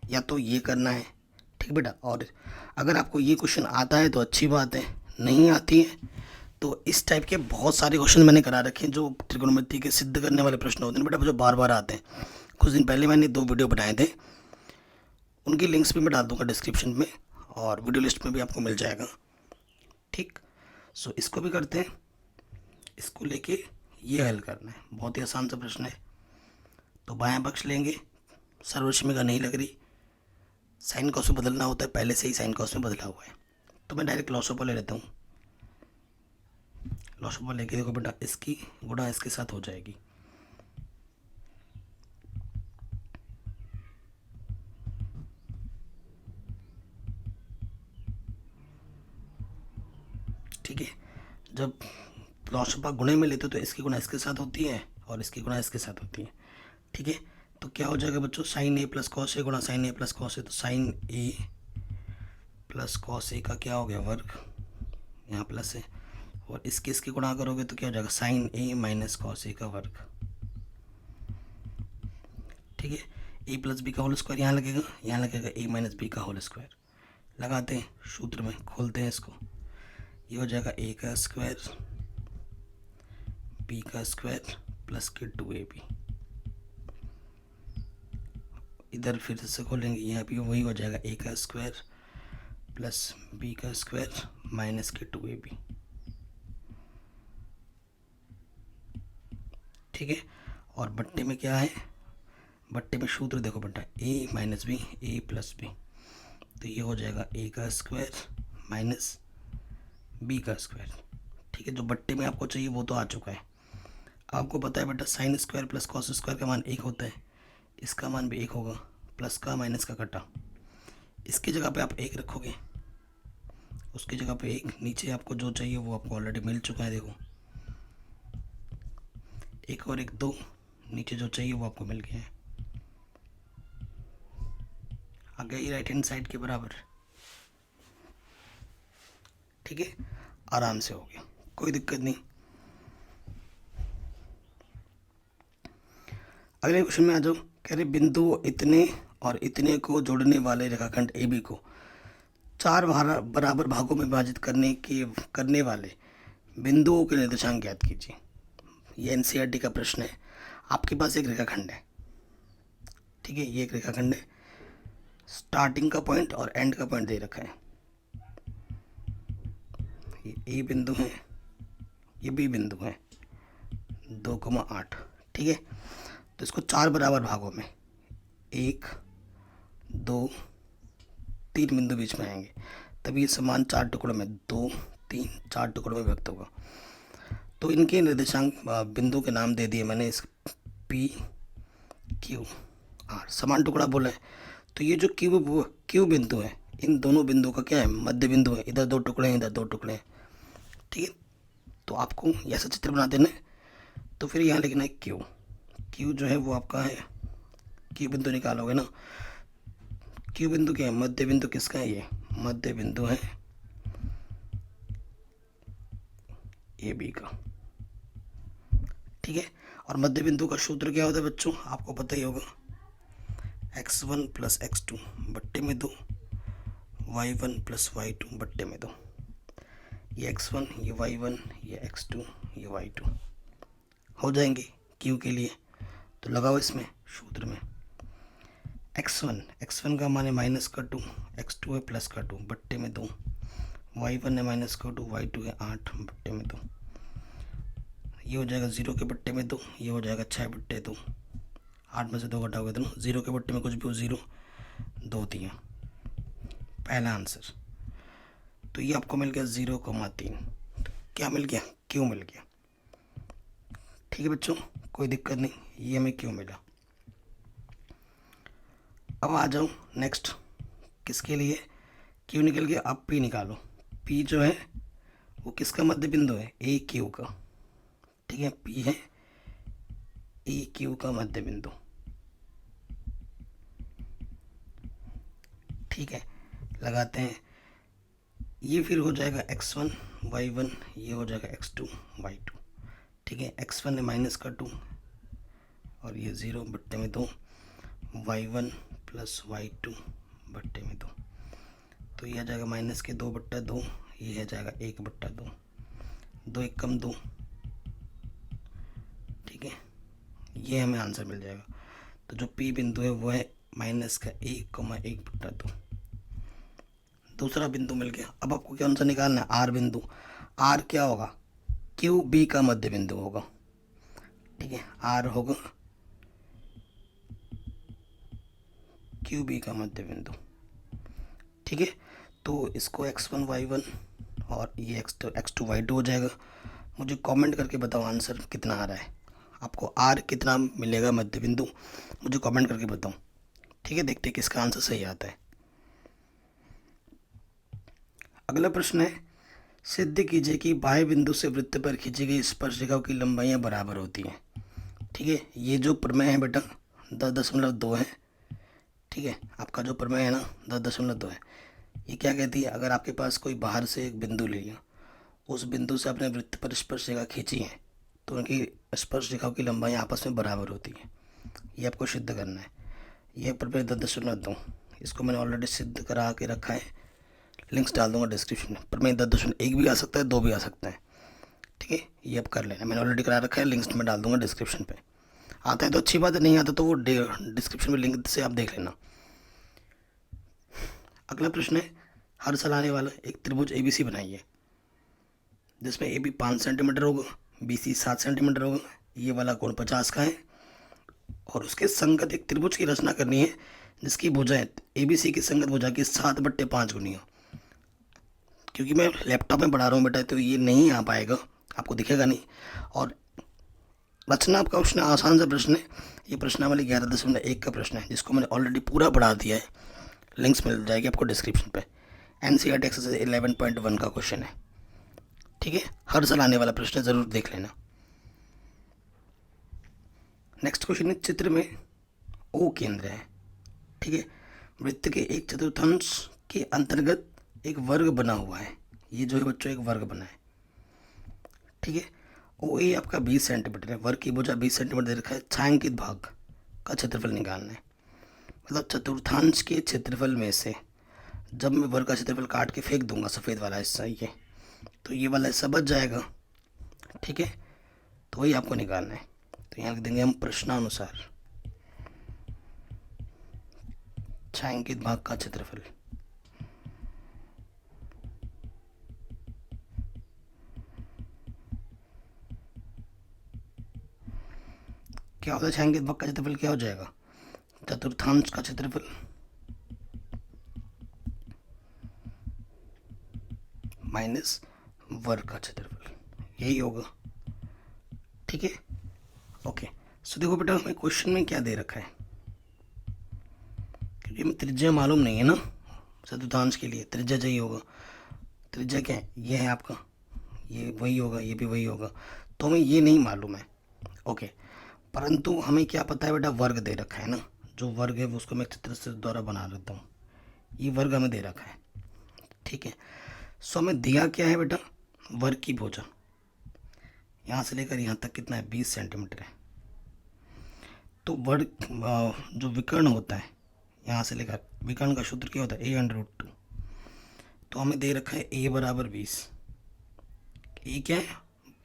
Speaker 1: या तो ये करना है, ठीक बेटा। और अगर आपको ये क्वेश्चन आता है तो अच्छी बात है, नहीं आती है तो इस टाइप के बहुत सारे क्वेश्चन मैंने करा रखे हैं जो त्रिकोणमिति के सिद्ध करने वाले प्रश्न होते हैं बेटा, जो बार बार आते हैं। कुछ दिन पहले मैंने 2 वीडियो बनाए थे, उनकी लिंक्स भी मैं डाल दूंगा डिस्क्रिप्शन में और वीडियो लिस्ट में भी आपको मिल जाएगा। ठीक, इसको भी करते हैं। इसको लेके ये हल करना है, बहुत ही आसान सा प्रश्न है। तो बायां पक्ष लेंगे, सर्वसमीका नहीं लग रही, साइन कॉस में बदलना होता है, पहले से ही साइन कॉस में बदला हुआ है। तो मैं डायरेक्ट लॉसोपा ले लेता हूँ। लॉसोपा लेके देखो बेटा, इसकी गुणा इसके साथ हो जाएगी। ठीक है, जब लॉसोपा गुणे में लेते हो तो इसकी गुणा इसके साथ होती है और इसकी गुणा इसके साथ होती है। ठीक है, तो क्या हो जाएगा बच्चों, sign A plus cos A गुणा sign A plus cos A. तो sign A plus cos A का क्या हो गया, वर्ग, यहाँ प्लस है। और इसके गुणा करोगे तो क्या हो जाएगा, sign A minus cos A का वर्ग। ठीक है, ए प्लस बी का होल स्क्वायर यहाँ लगेगा ए माइनस बी का होल स्क्वायर। लगाते हैं सूत्र में, खोलते हैं इसको, ये हो जाएगा ए का स्क्वायर बी का स्क्वायर प्लस के 2ab। इधर फिर से खोलेंगे, यहाँ भी वही हो जाएगा ए का स्क्वायर प्लस बी का स्क्वायर माइनस के 2ab। ठीक है, और बट्टे में क्या है, बट्टे में सूत्र देखो बेटा, ए माइनस बी ए प्लस बी। तो ये हो जाएगा ए का स्क्वायर माइनस बी का स्क्वायर। ठीक है, जो बट्टे में आपको चाहिए वो तो आ चुका है। आपको पता है बेटा sine square plus cos square का मान 1 होता है, इसका मान भी 1 होगा, प्लस का माइनस का कटा। इसकी जगह पे आप 1 रखोगे, उसकी जगह पे 1, नीचे आपको जो चाहिए वो आपको ऑलरेडी मिल चुका है। देखो 1 और 1 2, नीचे जो चाहिए वो आपको मिल गया है। आ गया ये राइट हैंड साइड के बराबर। ठीक है, आराम से हो गया, कोई दिक्कत नहीं। अगले क्वेश्चन में आ जाओ। कह रहे बिंदु इतने और इतने को जोड़ने वाले रेखाखंड ए बी को चार बराबर भागों में विभाजित करने वाले बिंदुओं के निर्देशांक ज्ञात कीजिए। ये एनसीईआरटी का प्रश्न है। आपके पास एक रेखाखंड है, ठीक है, ये एक रेखाखंड है, स्टार्टिंग का पॉइंट और एंड का पॉइंट दे रखा है। ये ए बिंदु है, ये बी बिंदु है, 2,8, ठीक है। तो इसको चार बराबर भागों में 1, 2, 3 बिंदु बीच में आएंगे, तभी ये समान चार टुकड़ों में 2, 3, 4 टुकड़ों में व्यक्त होगा। तो इनके निर्देशांक बिंदु के नाम दे दिए मैंने, इस पी क्यू आर, समान टुकड़ा बोला है। तो ये जो क्यू बिंदु है, इन दोनों बिंदुओं का क्या है, मध्य बिंदु है। इधर 2 टुकड़े हैं, इधर 2 टुकड़े हैं, ठीक है। तो आपको ऐसा चित्र बना देना है। तो फिर यहाँ लिखना है क्यू जो है वो आपका है, क्यू बिंदु निकालोगे ना, क्यू बिंदु क्या है, मध्य बिंदु किसका है, ये मध्य बिंदु है ए बी का, ठीक है। और मध्य बिंदु का सूत्र क्या होता है बच्चों, आपको पता ही होगा, x1 + x2 बट्टे में 2, y1 + y2 बट्टे में 2। ये x1, ये y1, ये x2, ये y2 हो जाएंगे क्यू के लिए। तो लगाओ इसमें सूत्र में, x1 का मान है -2, x2 है +2 बट्टे में 2, y1 है -2, y2 है 8 बट्टे में 2। ये हो जाएगा 0 के बट्टे में 2, ये हो जाएगा 6 बट्टे 2, 8 में से 2 घटाओगे तो 0 के बट्टे में कुछ भी हो 0, 2 दिया, पहला आंसर। तो ये आपको मिल गया 0,3। क्या मिल गया, क्यों मिल गया, ठीक है बच्चों, कोई दिक्कत नहीं, ये हमें क्यों मिला। अब आ जाओ नेक्स्ट, किसके लिए, क्यू निकल गया, अब पी निकालो। पी जो है वो किसका मध्य बिंदु है, ए क्यू का, ठीक है। पी है ए क्यू का मध्य बिंदु, ठीक है। लगाते हैं, ये फिर हो जाएगा x1 y1, ये हो जाएगा x2 y2, ठीक है। x1 है -2 और ये 0 बट्टे में 2, y1 + y2 बट्टे में 2। तो ये आ जाएगा -2/2, ये आ जाएगा 1/2, 2 1 कम 2, ठीक है। ये हमें आंसर मिल जाएगा। तो जो पी बिंदु है वो है -1,1/2। दूसरा बिंदु मिल गया। अब आपको कौन सा निकालना है, आर बिंदु। आर क्या होगा, क्यू बी का मध्य बिंदु होगा, ठीक है। आर होगा क्यू बी का मध्य बिंदु, ठीक है। तो इसको x1 y1 और ये x2 y2 हो जाएगा। मुझे कमेंट करके बताओ आंसर कितना आ रहा है, आपको आर कितना मिलेगा मध्य बिंदु, मुझे कमेंट करके बताओ, ठीक है। देखते हैं किसका आंसर सही आता है। अगला प्रश्न है, सिद्ध कीजिए कि बाह्य बिंदु से वृत्त पर खींची गई स्पर्शिकाओं की लंबाइयाँ बराबर होती हैं, ठीक है। ये जो प्रमेय है बेटा 10.2 है, ठीक है। आपका जो प्रमेय है ना 10.2 है। ये क्या कहती है, अगर आपके पास कोई बाहर से एक बिंदु ले लिया, उस बिंदु से अपने वृत्त पर स्पर्शिका खींची है, तो उनकी स्पर्शिकाओं की लंबाई आपस में बराबर होती है। ये आपको सिद्ध करना है। यह प्रमेय 10.2, इसको मैंने ऑलरेडी सिद्ध करा के रखा है, लिंक्स डाल दूंगा डिस्क्रिप्शन में। प्रमेय 10.1 भी आ सकता है, 2 भी आ सकता है, ठीक है। ये अब कर लेना, मैंने ऑलरेडी करा रखा है, लिंक्स में डाल दूंगा डिस्क्रिप्शन पे। आता है तो अच्छी बात है, नहीं आता तो वो डिस्क्रिप्शन में लिंक से आप देख लेना। अगला प्रश्न है, हर साल आने वाला एक त्रिभुज ABC बनाइए, जिसमें AB 5 सेंटीमीटर होगा, BC 7 सेंटीमीटर होगा, ये वाला कोण 50 का है, और उसके संगत एक त्रिभुज की रचना करनी है जिसकी भुजाएं ABC की संगत भुजा की 7/5 गुनी हो। क्योंकि मैं लैपटॉप में पढ़ा रहा हूँ बेटा, तो ये नहीं आ पाएगा, आपको दिखेगा नहीं। और रचना आपका प्रश्न आसान सा प्रश्न है, ये प्रश्नावली 11.1 का प्रश्न है, जिसको मैंने ऑलरेडी पूरा पढ़ा दिया है, लिंक्स मिल जाएगी आपको डिस्क्रिप्शन पे। NCERT एक्सरसाइज 11.1 का क्वेश्चन है, ठीक है। हर साल आने वाला प्रश्न ज़रूर देख लेना। नेक्स्ट क्वेश्चन है, चित्र में O केंद्र है, ठीक है। वृत्त के एक चतुर्थांश के अंतर्गत एक वर्ग बना हुआ है। ये जो है बच्चों एक वर्ग बना है, ठीक है। OA आपका 20 सेंटीमीटर है, वर्ग की भुजा 20 सेंटीमीटर दे रखा है। छायांकित भाग का क्षेत्रफल निकालना है। मतलब चतुर्थांश के क्षेत्रफल में से जब मैं वर्ग का क्षेत्रफल काट के फेंक दूंगा सफ़ेद वाला हिस्सा ये, तो ये वाला हिस्सा बच जाएगा। ठीक है, तो वही आपको निकालना है। तो यहाँ लिख देंगे हम प्रश्नानुसार छायांकित भाग का क्षेत्रफल। क्या होता है छायांकित भाग का क्षेत्रफल? क्या हो जाएगा? चतुर्थांश का क्षेत्रफल माइनस वर्ग का क्षेत्रफल, यही होगा। ठीक है, ओके। सो देखो बेटा, हमें क्वेश्चन में क्या दे रखा है, क्योंकि हमें त्रिज्या मालूम नहीं है ना चतुर्थांश के लिए, त्रिज्या चाहिए होगा। त्रिज्या क्या है? ये है आपका, ये वही होगा, ये भी वही होगा, तो हमें ये नहीं मालूम है। ओके, परंतु हमें क्या पता है बेटा, वर्ग दे रखा है ना, जो वर्ग है वो उसको मैं चित्र से द्वारा बना लेता हूँ। ये वर्ग हमें दे रखा है। ठीक है, सो हमें दिया क्या है बेटा, वर्ग की भुजा। यहाँ से लेकर यहाँ तक कितना है? 20 सेंटीमीटर है। तो वर्ग जो विकर्ण होता है यहाँ से लेकर, विकर्ण का सूत्र क्या होता है? a/√2। तो हमें दे रखा है a बराबर 20। ए क्या है?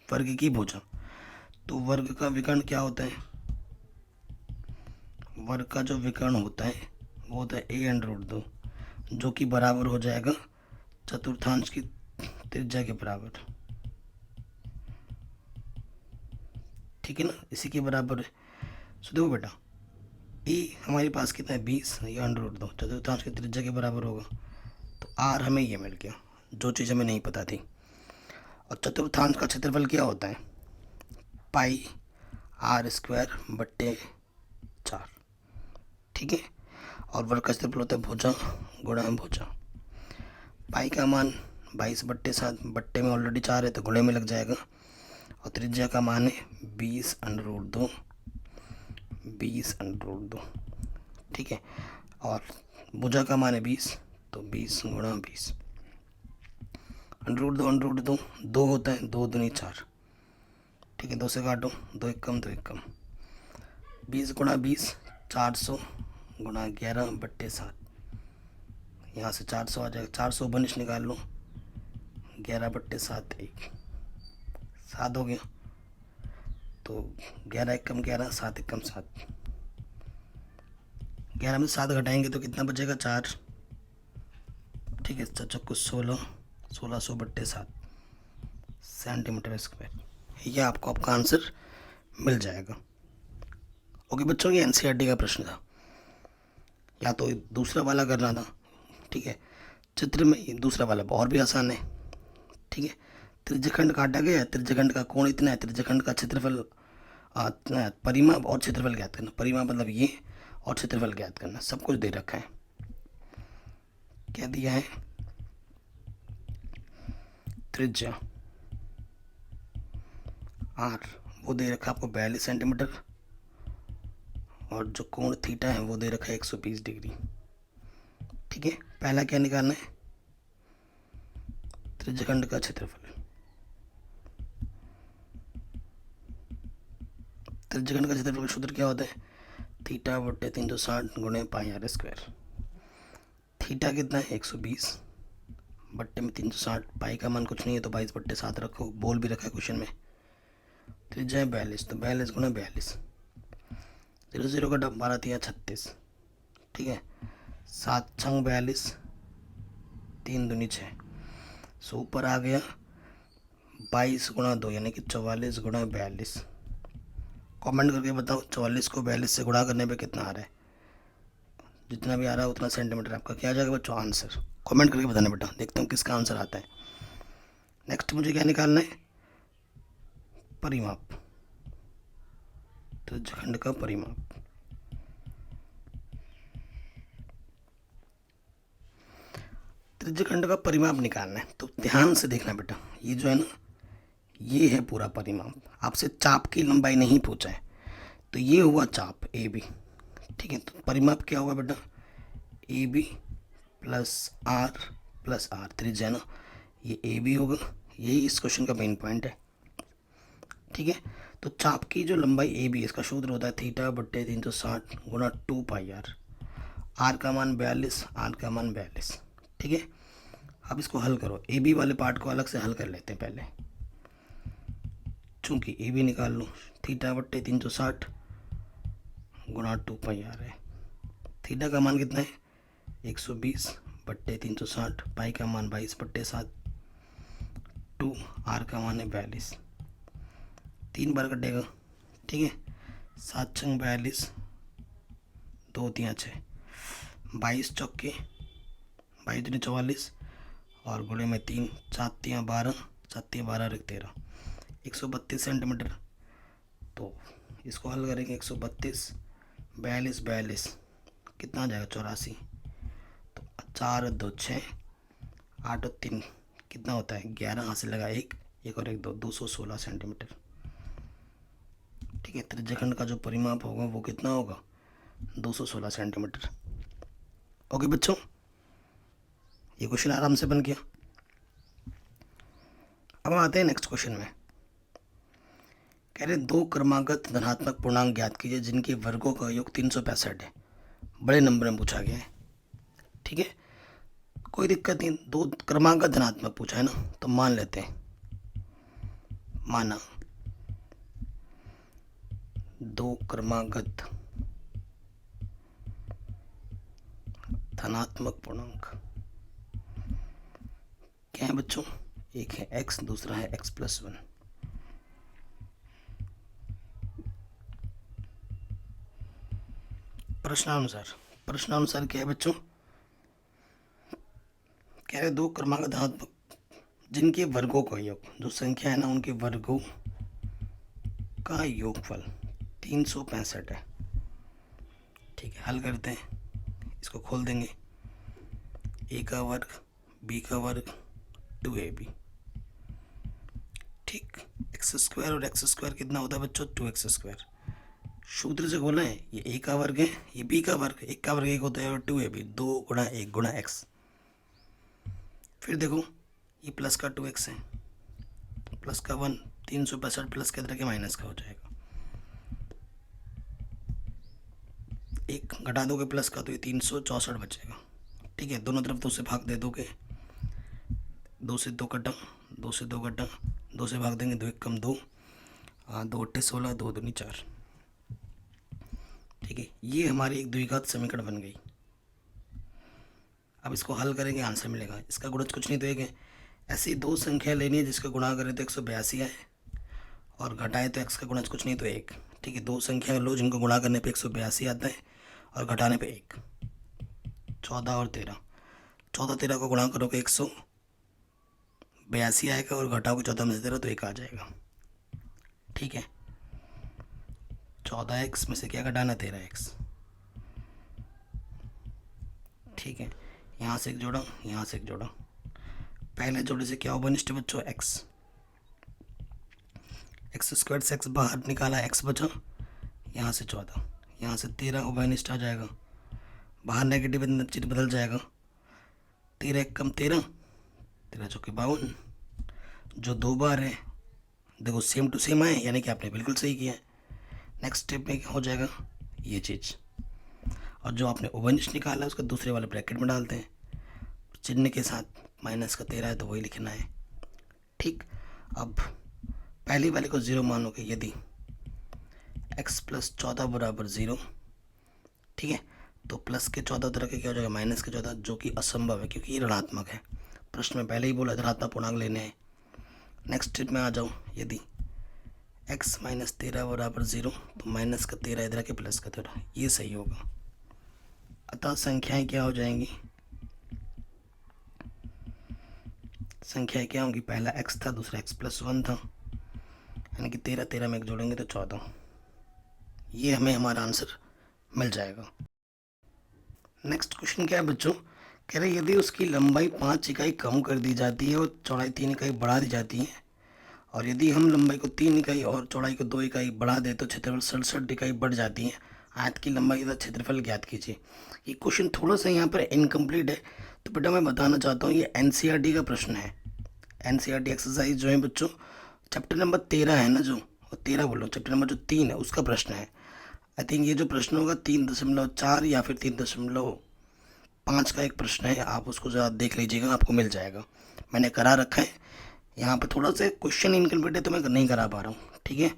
Speaker 1: वर्ग की भुजा। तो वर्ग का विकर्ण क्या होता है? वर्ग का जो विकर्ण होता है वो होता है a/√2, जो कि बराबर हो जाएगा चतुर्थांश की त्रिज्या के बराबर। ठीक है ना, इसी के बराबर है। सो देखो बेटा, ए हमारे पास कितना है? 20, ये √2 चतुर्थांश की त्रिज्या के बराबर होगा। तो आर हमें ये मिल गया, जो चीज़ हमें नहीं पता थी। और चतुर्थांश का क्षेत्रफल क्या होता है? पाई r²/4। ठीक है, और वर्ग का क्षेत्रफल होता है भुजा गुणा भुजा। पाई का मान 22/7, बट्टे में ऑलरेडी 4 है तो गुणे में लग जाएगा। और त्रिज्या का मान है 20√2। ठीक है, और भुजा का मान है 20, तो 20 गुणा 20। √2 2 होता है, 2 दूनी 4। ठीक है, 2 से काटो, 2 एक कम 2 एक कम। 20 गुणा 20 400 गुणा 11/7। यहाँ से 400 आ जाएगा, 400 बनिश निकाल लो, 11/7 1 7 हो गया। तो 11 एक कम 11, 7 एक कम 7। 11 में 7 घटाएंगे तो कितना बचेगा? 4। ठीक है, चौको 1600/7 सेंटीमीटर स्क्वायर। ये आपको आपका आंसर मिल जाएगा। ओके बच्चों, ये एनसीईआरटी का प्रश्न था, या तो दूसरा वाला करना था। ठीक है, चित्र में दूसरा वाला और भी आसान है। ठीक है, त्रिज्यखंड काटा गया है, त्रिज्यखंड का कोण इतना है, त्रिज्यखंड का क्षेत्रफल परिमाप और क्षेत्रफल ज्ञात करना। परिमाप मतलब ये, और क्षेत्रफल ज्ञात करना। सब कुछ दे रखा है। क्या दिया है? त्रिज्या आर वो दे रखा है आपको 42 सेंटीमीटर, और जो कोण थीटा है वो दे रखा है 120 डिग्री। ठीक है, पहला क्या निकालना है? त्रिज्यखंड का क्षेत्रफल। त्रिज्यखंड का क्षेत्रफल सूत्र क्या होता है? θ/360 गुणे πr²। थीटा कितना है? 120 बट्टे में 360। पाई का मान कुछ नहीं है तो 22/7 रखो, बोल भी रखा है क्वेश्चन में। त्रिज्या है 42, तो 42 गुणा 42। 0 0 का 12 3 36। ठीक है, 7 6 42, 3 दूनी 6। सो ऊपर आ गया 22 गुणा 2 यानी कि 44 गुणा 42। कमेंट करके बताओ 44 को 42 से गुणा करने पे कितना आ रहा है? जितना भी आ रहा है उतना सेंटीमीटर आपका क्या आ जाएगा बच्चों? आंसर कमेंट करके बताना बेटा, देखता हूँ किसका आंसर आता है। नेक्स्ट मुझे क्या निकालना है? परिमाप, त्रिज्यखंड का परिमाप। त्रिज्यखंड का परिमाप निकालना है, तो ध्यान से देखना बेटा। ये जो है ना, ये है पूरा परिमाप। आपसे चाप की लंबाई नहीं पूछा है, तो ये हुआ चाप ए बी। ठीक है, तो परिमाप क्या होगा बेटा? A B plus R plus R. त्रिज्या ना, ये ए बी होगा। यही इस क्वेश्चन का मेन पॉइंट है। ठीक है, तो चाप की जो लंबाई ए बी, इसका सूत्र होता है थीटा बट्टे 360 गुणा 2 पाई आर का मान 42, आर का मान 42। ठीक है, अब इसको हल करो, ए बी वाले पार्ट को अलग से हल कर लेते हैं पहले, चूंकि ए बी निकाल लो, थीटा बट्टे 360 गुणा 2 पाई है। थीटा का मान कितना है 120 बट्टे 360, पाई का मान 22 बट्टे 7, 2 आर का मान है 42, 3 बार कटेगा। ठीक है, 7 छंग 42, 2 तियाँ 6, 22 चौके 22 दूनी 44 और गुणे में 3, 7 तियाँ 12, 7 तियाँ 12 और 13, 132 सेंटीमीटर। तो इसको हल करेंगे, 132 42 42 कितना आ जाएगा 84। तो 4 2 6 8 और 3 कितना होता है 11, हाथ से लगा 1 1 और 1 2, 216 सेंटीमीटर। ठीक है, त्रिज्यखंड का जो परिमाप होगा वो कितना होगा 216 सेंटीमीटर। ओके बच्चों, ये क्वेश्चन आराम से बन गया। अब हम आते हैं नेक्स्ट क्वेश्चन में। कह रहे 2 क्रमागत धनात्मक पूर्णांक ज्ञात कीजिए जिनके वर्गों का योग 365 है। बड़े नंबर में पूछा गया है। ठीक है, कोई दिक्कत नहीं, 2 क्रमागत धनात्मक पूछा है ना, तो मान लेते हैं। माना 2 क्रमागत धनात्मक पूर्णांक क्या है बच्चों, एक है x, दूसरा है x+1। प्रश्नानुसार क्या है बच्चों, कह रहे 2 क्रमागत धनात्मक जिनके वर्गों का योग, जो संख्या है ना उनके वर्गों का योगफल 365 है। ठीक है, हल करते हैं, इसको खोल देंगे, a का वर्ग b का वर्ग 2ab। ठीक, x² और x² कितना होता है बच्चों 2x²। सूत्र से खोला है, ये a का वर्ग है, ये b का वर्ग, 1 का वर्ग 1 होता है और 2ab 2 गुणा 1 गुणा x। फिर देखो ये प्लस का 2x है, प्लस का 1, 365 प्लस के तरह के माइनस का हो जाएगा। 1 घटा दोगे प्लस का तो ये 364 बचेगा। ठीक है, दोनों तरफ 2 से भाग दे दोगे, 2 से 2 कटा, 2 से 2 कटा, 2 से भाग देंगे 2 1 कम 2, 2 8 16, 2 दूनी 4। ठीक है, ये हमारी एक द्विघात समीकरण बन गई। अब इसको हल करेंगे, आंसर मिलेगा। इसका गुणज कुछ नहीं तो एक है। ऐसी 2 संख्या लेनी है जिसका गुणा करें तो 182 आए और घटाए तो x का गुणज कुछ नहीं तो 1। ठीक है, 2 संख्या लो जिनको गुणा करने पे 182 आता है और घटाने पे 1। 14 और 13, 14 13 को गुणा करोगे 182 आएगा और घटाओगे 14 में से 13 तो 1 आ जाएगा। ठीक है, 14x में से क्या घटाना 13x। ठीक है, यहाँ से एक जोड़ा, यहाँ से एक जोड़ा, पहले जोड़े से क्या होगा निष्ठ बच्चों x स्क्वायर से x बाहर निकाला, x बचा, यहाँ से 14, यहाँ से 13 उभयनिष्ठ आ जाएगा, बाहर नेगेटिव चिन्ह बदल जाएगा, 13 1 कम 13, 13 चौके 52, जो 2 बार है देखो सेम टू सेम आए, यानी कि आपने बिल्कुल सही किया है। नेक्स्ट स्टेप में क्या हो जाएगा ये चीज़, और जो आपने उभयनिष्ठ निकाला है उसका दूसरे वाले ब्रैकेट में डालते हैं, चिन्ह के साथ माइनस का 13 है तो वही लिखना है। ठीक, अब पहली वाले को 0 मानोगे यदि x + 14 बराबर 0। ठीक है, तो प्लस के 14 तरह के क्या हो जाएगा माइनस के 14, जो कि असंभव है क्योंकि ये ऋणात्मक है। प्रश्न में पहले ही बोला धनात्मक पूर्णांक लेने हैं। नेक्स्ट स्टेप में आ जाओ, यदि x - 13 बराबर 0 तो माइनस का 13 इधर के प्लस का 13, ये सही होगा। अतः संख्याएं क्या हो जाएंगी, संख्याएं क्या होंगी, पहला x था, दूसरा x+1 था, यानी कि 13 13 में एक जोड़ेंगे तो 14। ये हमें हमारा आंसर मिल जाएगा। नेक्स्ट क्वेश्चन क्या है बच्चों, कह रहे यदि उसकी लंबाई 5 इकाई कम कर दी जाती है और चौड़ाई 3 इकाई बढ़ा दी जाती है, और यदि हम लंबाई को 3 इकाई और चौड़ाई को 2 इकाई बढ़ा दें तो क्षेत्रफल 67 इकाई बढ़ जाती है। आयत की लंबाई तथा क्षेत्रफल ज्ञात कीजिए। ये क्वेश्चन थोड़ा सा यहाँ पर इनकम्प्लीट है, तो बेटा मैं बताना चाहता हूँ ये एनसीईआरटी का प्रश्न है। एनसीईआरटी एक्सरसाइज जो है बच्चों चैप्टर नंबर 13 है ना, जो और 13 बोल रहा हूँ, चैप्टर नंबर जो 3 है उसका प्रश्न है। आई थिंक ये जो प्रश्न होगा 3.4 या फिर 3.5 का एक प्रश्न है, आप उसको ज़रा देख लीजिएगा, आपको मिल जाएगा। मैंने करा रखा है, यहाँ पे थोड़ा सा क्वेश्चन इनकम्प्लीट है तो मैं नहीं करा पा रहा हूँ, ठीक है।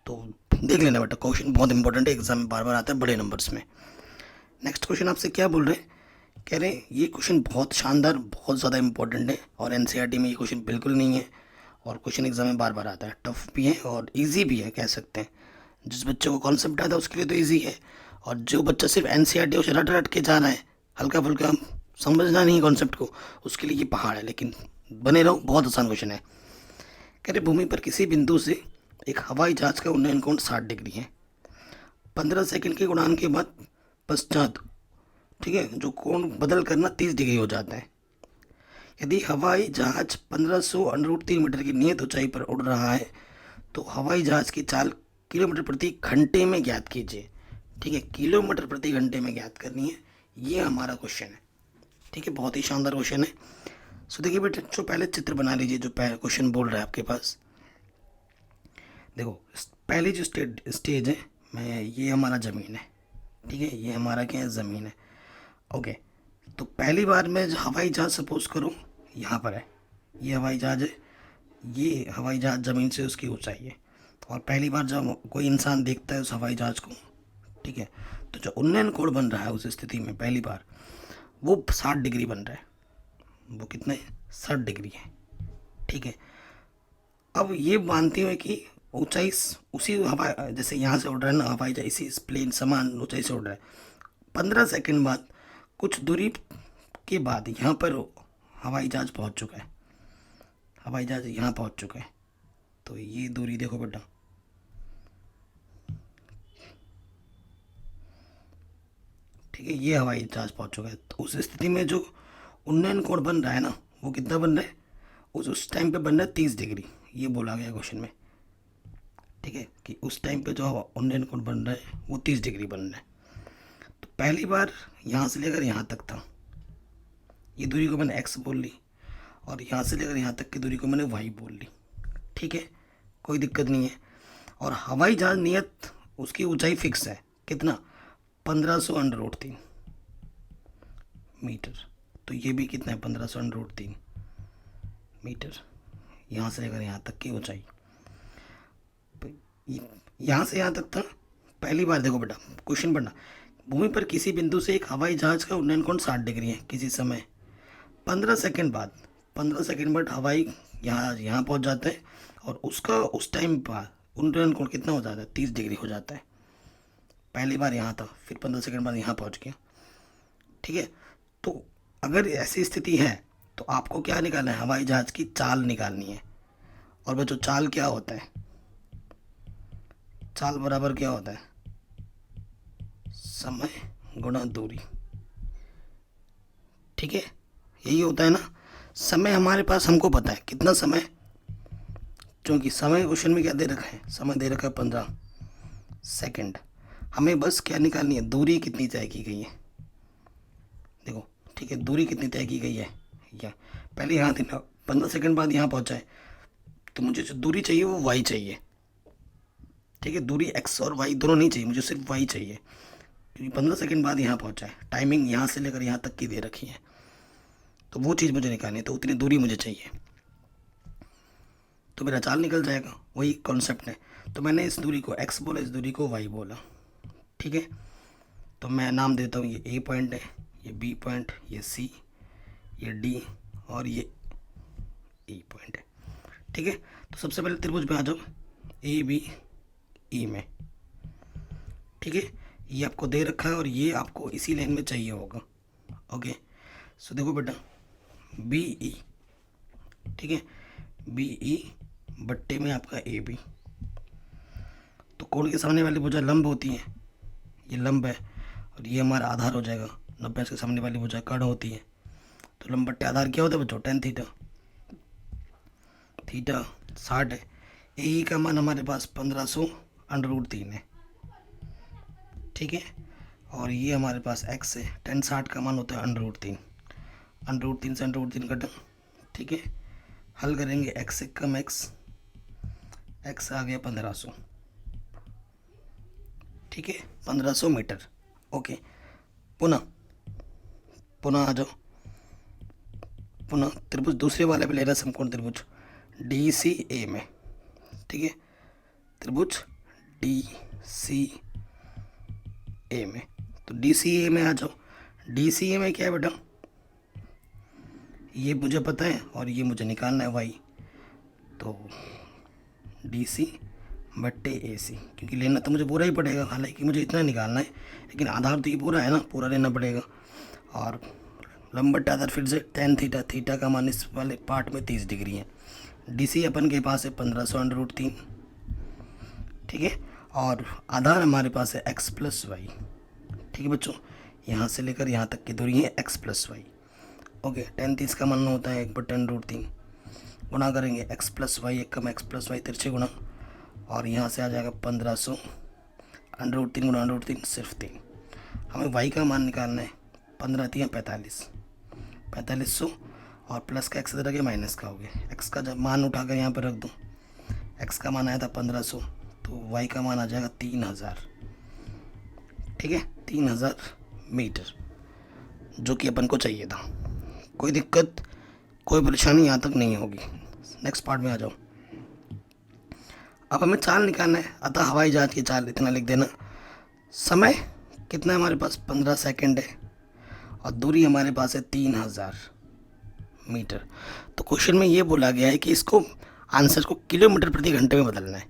Speaker 1: तो देख लेना बेटा, क्वेश्चन बहुत इंपॉर्टेंट है, एग्जाम में बार बार आता है बड़े नंबर्स में। नेक्स्ट क्वेश्चन आपसे क्या बोल रहे हैं, कह रहे हैं ये क्वेश्चन बहुत शानदार, बहुत ज़्यादा इंपॉर्टेंट है और एनसीईआरटी में ये क्वेश्चन बिल्कुल नहीं है, और क्वेश्चन एग्जाम में बार बार आता है, टफ भी है और ईजी भी है कह सकते हैं। जिस बच्चे को कॉन्सेप्ट आता है उसके लिए तो ईजी है, और जो बच्चा सिर्फ एनसीईआरटी उसे रट रट के जा रहा है, हल्का फुल्का समझना नहीं है कॉन्सेप्ट को, उसके लिए ये पहाड़ है। लेकिन बने रहो, बहुत आसान क्वेश्चन है। कह रहे भूमि पर किसी बिंदु से एक हवाई जहाज का उन्नयन कोण 60 डिग्री है। 15 सेकंड की उड़ान के बाद पश्चात, ठीक है, जो कोण बदल करना 30 डिग्री हो जाता है। यदि हवाई जहाज 1500√3 मीटर की नियत ऊंचाई पर उड़ रहा है तो हवाई जहाज की चाल किलोमीटर प्रति घंटे में ज्ञात कीजिए। ठीक है, किलोमीटर प्रति घंटे में ज्ञात करनी है, ये हमारा क्वेश्चन है। ठीक है, बहुत ही शानदार क्वेश्चन है। सो देखिए बेटे, जो पहले चित्र बना लीजिए, जो पहले क्वेश्चन बोल रहा है आपके पास। देखो पहली जो स्टेज है, मैं ये हमारा ज़मीन है, ठीक है, ये हमारा क्या है, ज़मीन है। ओके, तो पहली बार मैं हवाई जहाज़ सपोज करूँ यहाँ पर है, ये हवाई जहाज़ है, ये हवाई जहाज़ ज़मीन से उसकी ऊंचाई है, और पहली बार जब कोई इंसान देखता है उस हवाई जहाज़ को, ठीक है, तो जो उन्नयन कोण बन रहा है उस स्थिति में पहली बार वो 60 डिग्री बन रहा है। वो कितने, 60 डिग्री है। ठीक है, अब ये मानते हुए कि ऊंचाई उसी हवा, जैसे यहाँ से उड़ रहा है ना हवाई जहाज, इसी प्लेन समान ऊंचाई से उड़ रहा है, 15 सेकंड बाद कुछ दूरी के बाद यहाँ पर हवाई जहाज पहुँच चुका है, हवाई जहाज यहाँ पहुँच चुका है। तो ये दूरी देखो बेटा, ठीक है, ये हवाई जहाज पहुँच चुका है। तो उस स्थिति में जो उन्नयन कोण बन रहा है ना, वो कितना बन रहा है, उस टाइम पे बन रहा है 30 डिग्री, ये बोला गया क्वेश्चन में। ठीक है, कि उस टाइम पे जो उन्नयन कोण बन रहा है वो 30 डिग्री बन रहा है। तो पहली बार यहाँ से लेकर यहाँ तक था, ये दूरी को मैंने x बोल ली, और यहाँ से लेकर यहाँ तक की दूरी को मैंने y बोल ली। ठीक है, कोई दिक्कत नहीं है। और हवाई जहाज नियत उसकी ऊंचाई फिक्स है, कितना, 1500√3 मीटर। तो ये भी कितना है, 1500√3 मीटर, यहाँ से लेकर यहाँ तक की ऊंचाई। यहाँ से यहाँ तक था पहली बार। देखो बेटा क्वेश्चन पढ़ना, भूमि पर किसी बिंदु से एक हवाई जहाज का उन्नयन कोण 60 डिग्री है किसी समय, 15 सेकंड बाद हवाई यहाँ पहुँच जाता है, और उसका उस टाइम बाद उन्नयन कोण कितना हो जाता है, 30 डिग्री हो जाता है। पहली बार यहाँ था, फिर 15 सेकंड बाद यहाँ पहुँच गया। ठीक है, तो अगर ऐसी स्थिति है तो आपको क्या निकालना है, हवाई जहाज की चाल निकालनी है। और बच्चों चाल क्या होता है, चाल बराबर क्या होता है, समय गुणा दूरी। ठीक है, यही होता है ना। समय हमारे पास, हमको पता है कितना समय, क्योंकि समय क्वेश्चन में क्या दे रखा है, समय दे रखा है 15 सेकंड। हमें बस क्या निकालनी है, दूरी कितनी तय की गई है। देखो ठीक है, दूरी कितनी तय की गई है, या पहले यहाँ थी ना, 15 सेकंड बाद यहाँ पहुँचा है, तो मुझे जो दूरी चाहिए वो y चाहिए। ठीक है, दूरी x और y दोनों नहीं चाहिए, मुझे सिर्फ y चाहिए, क्योंकि 15 सेकंड बाद यहाँ पहुँचा है, टाइमिंग यहाँ से लेकर यहाँ तक की दे रखी है, तो वो चीज़ मुझे निकालनी है, तो उतनी दूरी मुझे चाहिए, तो मेरा चाल निकल जाएगा, वही कॉन्सेप्ट है। तो मैंने इस दूरी को x बोला, इस दूरी को y बोला। ठीक है, तो मैं नाम देता हूँ, ये A पॉइंट है, ये B पॉइंट, ये C, ये D और ये E पॉइंट है। ठीक है, तो सबसे पहले त्रिभुज में आ जाओ, ABE में। ठीक है, ये आपको दे रखा है और ये आपको इसी लाइन में चाहिए होगा। ओके, सो देखो बेटा BE, ठीक है, BE बट्टे में आपका AB, तो कोण के सामने वाली भुजा लंब होती है, ये लंब है, और ये हमारा आधार हो जाएगा। 90 के सामने वाली भुजा कर्ण होती है, तो लंब बट्टे आधार क्या होता है बच्चों, tan थीटा। थीटा 60 है, ए का मान हमारे पास 1500√3 है। ठीक है, और ये हमारे पास x है, tan 60 का मान होता है √3, √3 से √3 कटा। ठीक है, हल करेंगे, x से कम x, एक्स आ गया 1500, ठीक है, 1500 मीटर। ओके, पुनः पुनः आ जाओ, पुनः त्रिभुज दूसरे वाले पे ले रहा समकोण त्रिभुज डी सी ए में, ठीक है, त्रिभुज डी सी ए में। तो डी सी ए में आ जाओ। डी सी ए में क्या है बेटा, ये मुझे पता है और ये मुझे निकालना है वाई, तो डी सी बट्टे ए सी, क्योंकि लेना तो मुझे पूरा ही पड़ेगा, हालांकि मुझे इतना निकालना है, लेकिन आधार तो ये पूरा है ना, पूरा लेना पड़ेगा। और लंब बट्टा आधार फिर से tan थीटा, थीटा का मान इस वाले पार्ट में 30 डिग्री है। डी सी अपन के पास है 1500√3, ठीक है, और आधार हमारे पास है x प्लस वाई, ठीक है बच्चों, यहाँ से लेकर यहाँ तक की दूरी है x plus Y. Okay, tan 30 का मान होता है 1/10√3, गुणा करेंगे x प्लस वाई, एक कम x प्लस वाई तिरछे गुणा, और यहाँ से आ जाएगा 1500√3 गुणा √3 सिर्फ 3। हमें y का मान निकालना है, 15 3 4500, और प्लस का x इधर आ गया, माइनस का हो गया। x का जब मान उठाकर यहाँ पर रख दूँ, x का मान आया था 1500, तो y का मान आ जाएगा 3000, ठीक है, 3000 मीटर, जो कि अपन को चाहिए था। कोई दिक्कत, कोई परेशानी यहाँ तक नहीं होगी। नेक्स्ट पार्ट में आ जाओ। अब हमें चाल निकालना है, अतः हवाई जहाज की चाल इतना लिख देना। समय कितना है हमारे पास, 15 सेकंड है, और दूरी हमारे पास है 3000 मीटर। तो क्वेश्चन में ये बोला गया है कि इसको आंसर को किलोमीटर प्रति घंटे में बदलना है।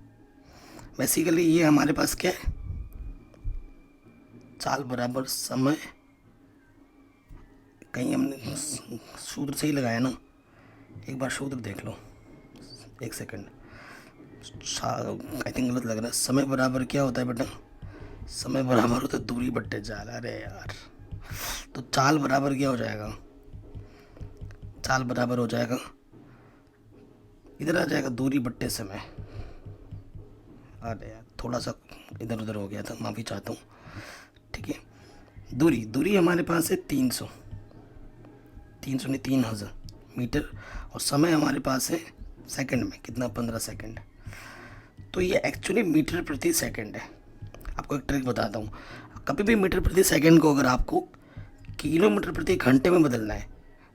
Speaker 1: बेसिकली ये हमारे पास क्या है, चाल बराबर समय, कहीं हमने सूत्र सही लगाया ना, एक बार सूत्र देख लो, एक सेकंड, आई थिंक गलत लग रहा है। समय बराबर क्या होता है बेटा, समय बराबर होता है दूरी बट्टे चाल। अरे यार, तो चाल बराबर क्या हो जाएगा, चाल बराबर हो जाएगा, इधर आ जाएगा दूरी बट्टे समय। अरे यार, थोड़ा सा इधर उधर हो गया था, माफ़ी चाहता हूँ, ठीक है। दूरी हमारे पास है 300 नहीं 3000 मीटर, और समय हमारे पास है सेकंड में, कितना, 15 सेकंड। तो ये एक्चुअली मीटर प्रति सेकंड है। आपको एक ट्रिक बताता हूँ, कभी भी मीटर प्रति सेकंड को अगर आपको किलोमीटर प्रति घंटे में बदलना है,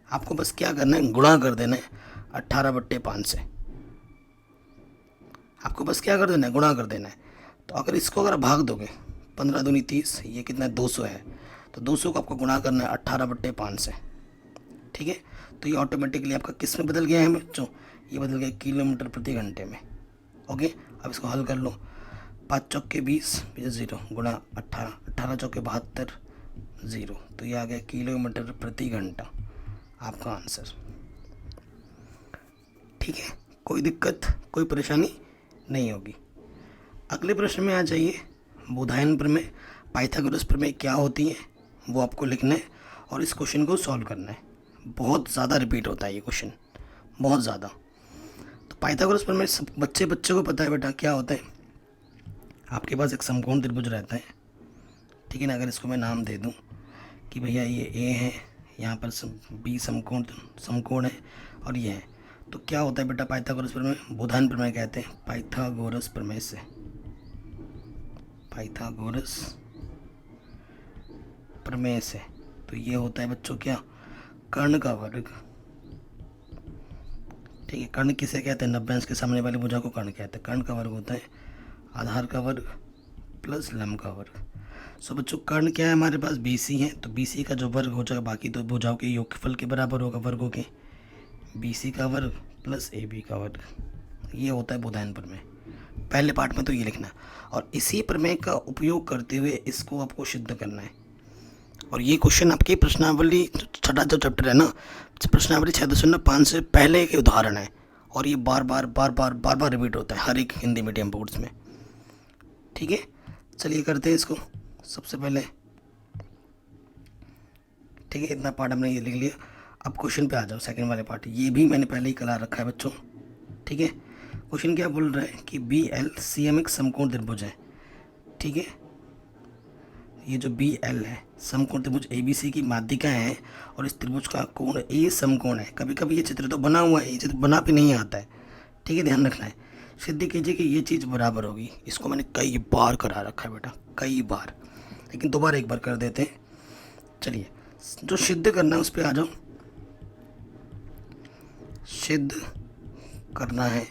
Speaker 1: आपको बस क्या करना है, गुणा कर देना है 18/5 से। आपको बस क्या कर देना है, गुणा कर देना है। तो अगर इसको अगर भाग दोगे, 15 दूनी 30, ये कितना है, 200 है, तो 200 को आपको गुणा करना है 18/5 से, ठीक है। तो ये ऑटोमेटिकली आपका किस में बदल गया है बच्चों, ये बदल गया किलोमीटर प्रति घंटे में। ओके, अब इसको हल कर लो, 5 चौके 20 0 गुणा 18, 18 चौके 72 0, तो ये आ गया किलोमीटर प्रति घंटा आपका आंसर, ठीक है। कोई दिक्कत, कोई परेशानी नहीं होगी। अगले प्रश्न में आ जाइए। बोधायन प्रमेय, पाइथागोरस प्रमेय क्या होती है वो आपको लिखना है, और इस क्वेश्चन को सॉल्व करना है। बहुत ज़्यादा रिपीट होता है ये क्वेश्चन, बहुत ज़्यादा। तो पाइथागोरस प्रमेय सब बच्चे को पता है बेटा क्या होता है। आपके पास एक समकोण त्रिभुज रहता है, ठीक है ना। अगर इसको मैं नाम दे दूं कि भैया ये ए है, यहाँ पर बी समकोण है, और ये है, तो क्या होता है बेटा, पाइथागोरस प्रमेय, बोधायन प्रमेय कहते हैं पाइथागोरस प्रमेय से। पाइथागोरस प्रमेय से तो ये होता है बच्चों क्या, कर्ण का वर्ग, ठीक है। कर्ण किसे कहते हैं, 90 अंश के सामने वाली भुजा को कर्ण कहते हैं। कर्ण का वर्ग होता है आधार का वर्ग प्लस लंब का वर्ग। सो बच्चों कर्ण क्या है हमारे पास, BC है, तो BC का जो वर्ग हो जाएगा बाकी तो भुजाओं के योगफल के बराबर होगा वर्गों के, BC का वर्ग प्लस AB का वर्ग। ये होता है बोधायन प्रमेय। पहले पार्ट में तो ये लिखना, और इसी प्रमेय का उपयोग करते हुए इसको आपको सिद्ध करना है। और ये क्वेश्चन आपकी प्रश्नावली, छठा जो चैप्टर है ना, प्रश्नावली 6.5 से पहले के उदाहरण है, और ये बार बार रिपीट होता है हर एक हिंदी मीडियम बोर्ड्स में, ठीक है। चलिए करते हैं इसको सबसे पहले, ठीक है। इतना पार्ट हमने ये लिख लिया। अब क्वेश्चन पे आ जाओ, सेकंड वाले पार्ट, ये भी मैंने पहले ही करा रखा है बच्चों, ठीक है। क्वेश्चन क्या बोल रहा है कि BLCM एक समकोण त्रिभुज है, ठीक है। ये जो BL है समकोण त्रिभुज ABC की माध्यिका है, और इस त्रिभुज का कोण A समकोण है। कभी कभी ये चित्र तो बना हुआ है, ये चित्र बना भी नहीं आता है, ठीक है, ध्यान रखना है। सिद्ध कीजिए कि ये चीज़ बराबर होगी। इसको मैंने कई बार करा रखा है बेटा, कई बार, लेकिन दोबारा एक बार कर देते हैं। चलिए, जो सिद्ध करना है उस पर आ जाओ। सिद्ध करना है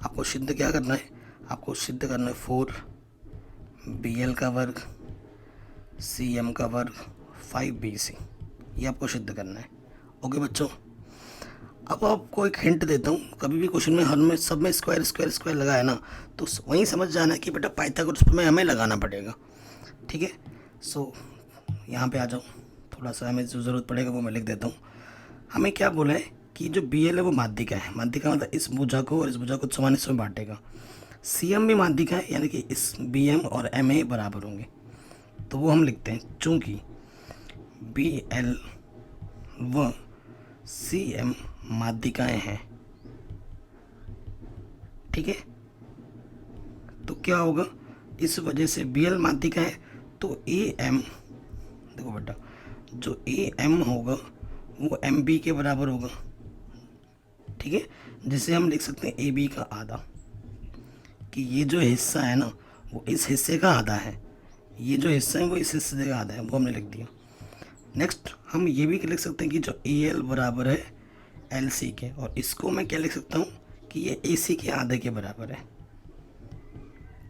Speaker 1: आपको, सिद्ध क्या करना है आपको, सिद्ध करना है 4BL का वर्ग CM का वर्ग 5BC, ये आपको सिद्ध करना है। ओके बच्चों, अब आपको एक हिंट देता हूँ, कभी भी क्वेश्चन में हर में सब में स्क्वायर स्क्वायर स्क्वायर लगा है ना, तो वहीं समझ जाना है कि बेटा पाइथागोरस में हमें लगाना पड़ेगा। ठीक है, सो यहाँ पे आ जाओ, थोड़ा सा हमें जो ज़रूरत पड़ेगा वो मैं लिख देता हूँ। हमें क्या बोला है कि जो BL है वो माध्यिका है, माध्यिका मतलब इस भुजा को और इस भुजा को समान हिस्सों में बांटेगा। CM भी माध्यिका है, यानी कि इस BM और MA बराबर होंगे, तो वो हम लिखते हैं चूँकि BL व CM माध्यिकाएं हैं। ठीक है, तो क्या होगा, इस वजह से BL माध्यिका है तो AM, देखो बेटा जो AM होगा वो MB के बराबर होगा। ठीक है, जिसे हम लिख सकते हैं AB का आधा, कि ये जो हिस्सा है ना वो इस हिस्से का आधा है, ये जो हिस्सा है वो इस हिस्से का आधा है, वो हमने लिख दिया। नेक्स्ट हम ये भी लिख सकते हैं कि जो AL बराबर है LC के, और इसको मैं क्या लिख सकता हूँ कि ये AC के आधे के बराबर है।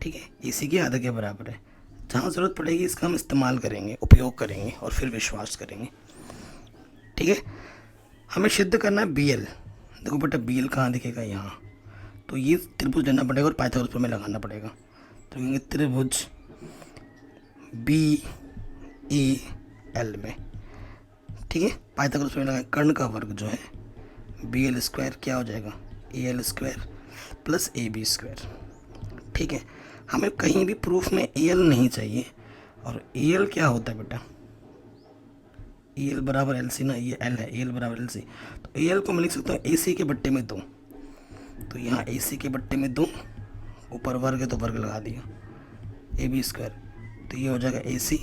Speaker 1: ठीक है, AC के आधे के बराबर है, जहाँ ज़रूरत पड़ेगी इसका हम इस्तेमाल करेंगे, उपयोग करेंगे और फिर विश्वास करेंगे। ठीक है, हमें सिद्ध करना है BL। देखो बेटा BL कहाँ दिखेगा, यहाँ, तो ये त्रिभुज लेना पड़ेगा और पाइथागोरस में लगाना पड़ेगा। तो कहेंगे त्रिभुज BEL में। ठीक है, पाइथागोरस में लगाए, कर्ण का वर्ग जो है BL स्क्वायर क्या हो जाएगा, AL square plus AB square. ठीक है, हमें कहीं भी प्रूफ में AL नहीं चाहिए, और AL क्या होता है बेटा, AL बराबर LC ना, ये L है, AL बराबर LC, तो AL को मैं लिख सकता हूँ AC के बट्टे में 2, तो यहाँ AC के बट्टे में 2, ऊपर वर्ग है तो वर्ग लगा दिया, AB स्क्वायर, तो ये हो जाएगा AC,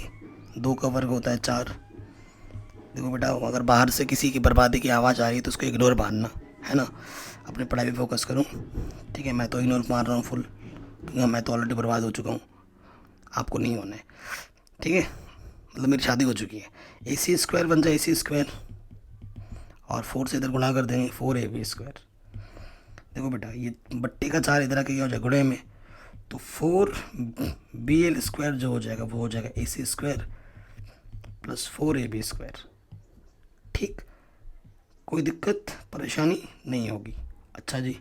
Speaker 1: 2 का वर्ग होता है 4। देखो बेटा अगर बाहर से किसी की बर्बादी की आवाज़ आ रही है तो उसको इग्नोर मारना है ना, अपनी पढ़ाई पे फोकस करूँ। ठीक है, मैं तो इग्नोर मार रहा हूँ फुल, क्योंकि मैं तो ऑलरेडी बर्बाद हो चुका हूँ, आपको नहीं होना है। ठीक है, मतलब मेरी शादी हो चुकी है। AC स्क्वायर बन जाए AC स्क्वायर, और 4 से इधर गुणा कर देंगे 4AB स्क्वायर। देखो बेटा ये बट्टे का 4 इधर आके क्या हो जाएगा गुणे में, तो 4BL स्क्वायर जो हो जाएगा वो हो जाएगा AC square plus 4AB square. ठीक, कोई दिक्कत परेशानी नहीं होगी। अच्छा जी,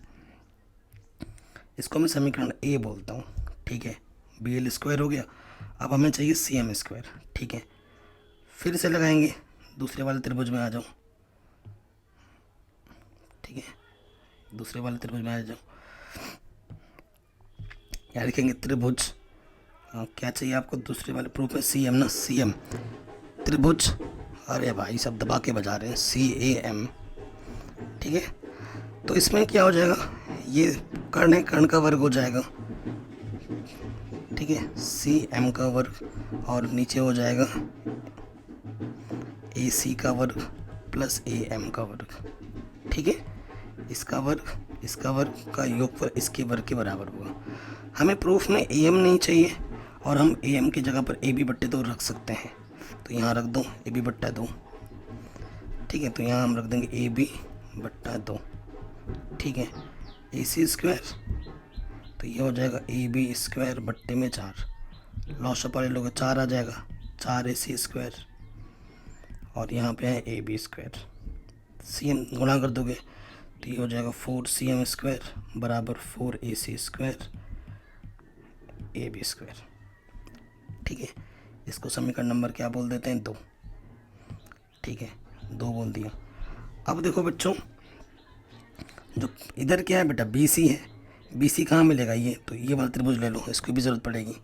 Speaker 1: इसको मैं समीकरण A बोलता हूँ। ठीक है, BL स्क्वायर हो गया, अब हमें चाहिए CM स्क्वायर। ठीक है, फिर से लगाएंगे, दूसरे वाले त्रिभुज में आ जाओ। ठीक है, दूसरे वाले त्रिभुज में आ जाओ, यहाँ लिखेंगे त्रिभुज, क्या चाहिए आपको दूसरे वाले प्रूफ में CM ना, CM त्रिभुज, अरे भाई सब दबा के बजा रहे हैं, CAM। ठीक है, तो इसमें क्या हो जाएगा, ये कर्ण है, कर्ण का वर्ग हो जाएगा। ठीक है, CM का वर्ग, और नीचे हो जाएगा AC का वर्ग प्लस AM का वर्ग। ठीक है, इसका वर्ग का योगफल इसके वर्ग के बराबर होगा। हमें प्रूफ में AM नहीं चाहिए, और हम AM की जगह पर AB बट्टे 2 रख सकते हैं, तो यहाँ रख दो AB बट्टा 2। ठीक है, तो यहाँ हम रख देंगे AB बट्टा 2। ठीक है, AC स्क्वायर, तो ये हो जाएगा AB स्क्वायर बट्टे में 4, लॉस ऑफ वाले लोग 4 आ जाएगा, 4AC स्क्वायर, और यहाँ पे है AB स्क्वायर, CM गुणा कर दोगे तो ये हो जाएगा 4CM स्क्वायर बराबर 4AC स्क्वायर AB स्क्वायर। ठीक है, इसको समीकरण नंबर क्या बोल देते हैं, 2। ठीक है, 2 बोल दिया। अब देखो बच्चों, जो इधर क्या है बेटा BC है, BC कहाँ मिलेगा, ये तो ये वाला त्रिभुज ले लो, इसकी भी ज़रूरत पड़ेगी।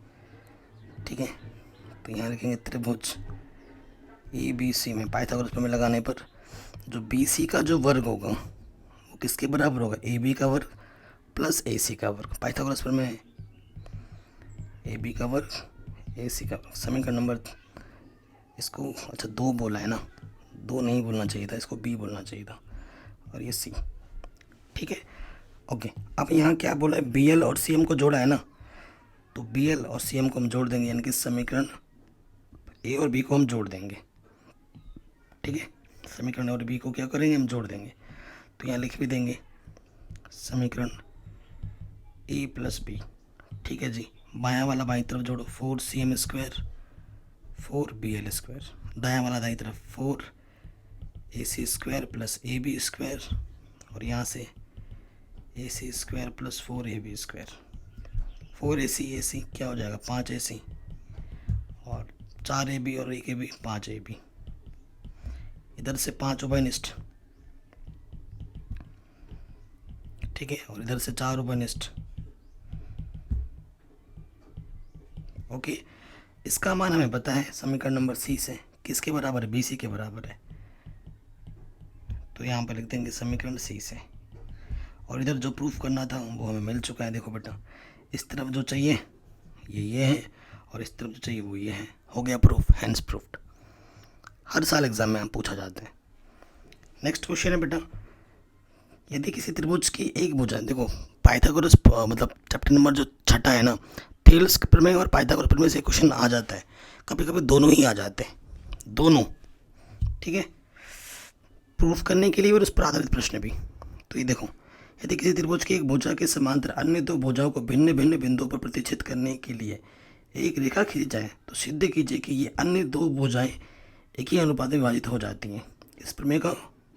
Speaker 1: ठीक है, तो यहाँ लिखेंगे त्रिभुज ABC में पाइथागोरस में लगाने पर जो BC का जो वर्ग होगा वो किसके बराबर होगा, AB का वर्ग प्लस AC का वर्ग। पाइथागोरस में है AB का वर्ग AC का वर्ग। समीकरण नंबर, इसको अच्छा 2 बोला है ना, 2 नहीं बोलना चाहिए था, इसको B बोलना चाहिए था, और ये C। ठीक है, ओके, अब यहाँ क्या बोला है, बी एल और सी एम को जोड़ा है ना, तो बी एल और सी एम को हम जोड़ देंगे, यानी कि समीकरण ए और बी को हम जोड़ देंगे। ठीक है, समीकरण ए और बी को क्या करेंगे, हम जोड़ देंगे। तो यहाँ लिख भी देंगे समीकरण ए प्लस बी। ठीक है जी, बायां वाला बाईं तरफ जोड़ो, 4cm² 4bl², दायां वाला दाईं तरफ 4ac² प्लस ab², और यहाँ से ac² प्लस 4ab², 4ac क्या हो जाएगा, 5ac, और 4ab और 1ab 5ab, इधर से 5 उभयनिष्ठ। ठीक है, और इधर से 4 उभयनिष्ठ। ओके, इसका मान हमें पता है समीकरण नंबर सी से, किसके बराबर है, BC के बराबर है। तो यहाँ पर लिख देंगे समीकरण सी से, और इधर जो प्रूफ करना था वो हमें मिल चुका है। देखो बेटा, इस तरफ जो चाहिए ये है, और इस तरफ जो चाहिए वो ये है, हो गया प्रूफ, हैंस प्रूफ्ड। हर साल एग्जाम में हम पूछा जाते हैं। नेक्स्ट क्वेश्चन है बेटा, यदि किसी त्रिभुज की एक भुजा, देखो पाइथागोरस मतलब चैप्टर नंबर जो 6 है ना, थेल्स प्रमेय और पाइथागोरस प्रमेय से क्वेश्चन आ जाता है, कभी कभी दोनों ही आ जाते हैं, दोनों। ठीक है, प्रूफ करने के लिए और उस पर आधारित प्रश्न भी। तो ये देखो, यदि किसी त्रिभुज की एक भुजा के समांतर अन्य दो भुजाओं को भिन्न भिन्न बिंदुओं पर प्रतिच्छेद करने के लिए एक रेखा खींची जाए, तो सिद्ध कीजिए कि ये अन्य दो भुजाएं एक ही अनुपात में विभाजित हो जाती हैं। इस प्रमेय का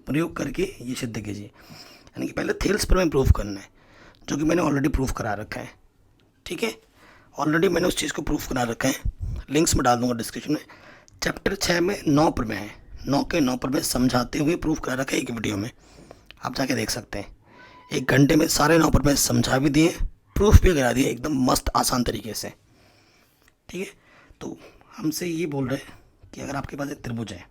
Speaker 1: प्रयोग करके ये सिद्ध कीजिए। यानी कि पहले थेल्स प्रमेय प्रूफ करना है, जो कि मैंने ऑलरेडी प्रूफ करा रखा है। ठीक है, ऑलरेडी मैंने उस चीज़ को प्रूफ करा रखा है, लिंक्स में डाल दूंगा डिस्क्रिप्शन में। चैप्टर 6 में 9 प्रमेय है, 9 के 9 प्रमेय समझाते हुए प्रूफ करा रखा है एक वीडियो में, आप जाके देख सकते हैं। 1 घंटे में सारे 9 प्रमेय समझा भी दिए, प्रूफ भी करा दिए एकदम मस्त आसान तरीके से। ठीक है, तो हमसे ये बोल रहे हैं कि अगर आपके पास एक त्रिभुज है,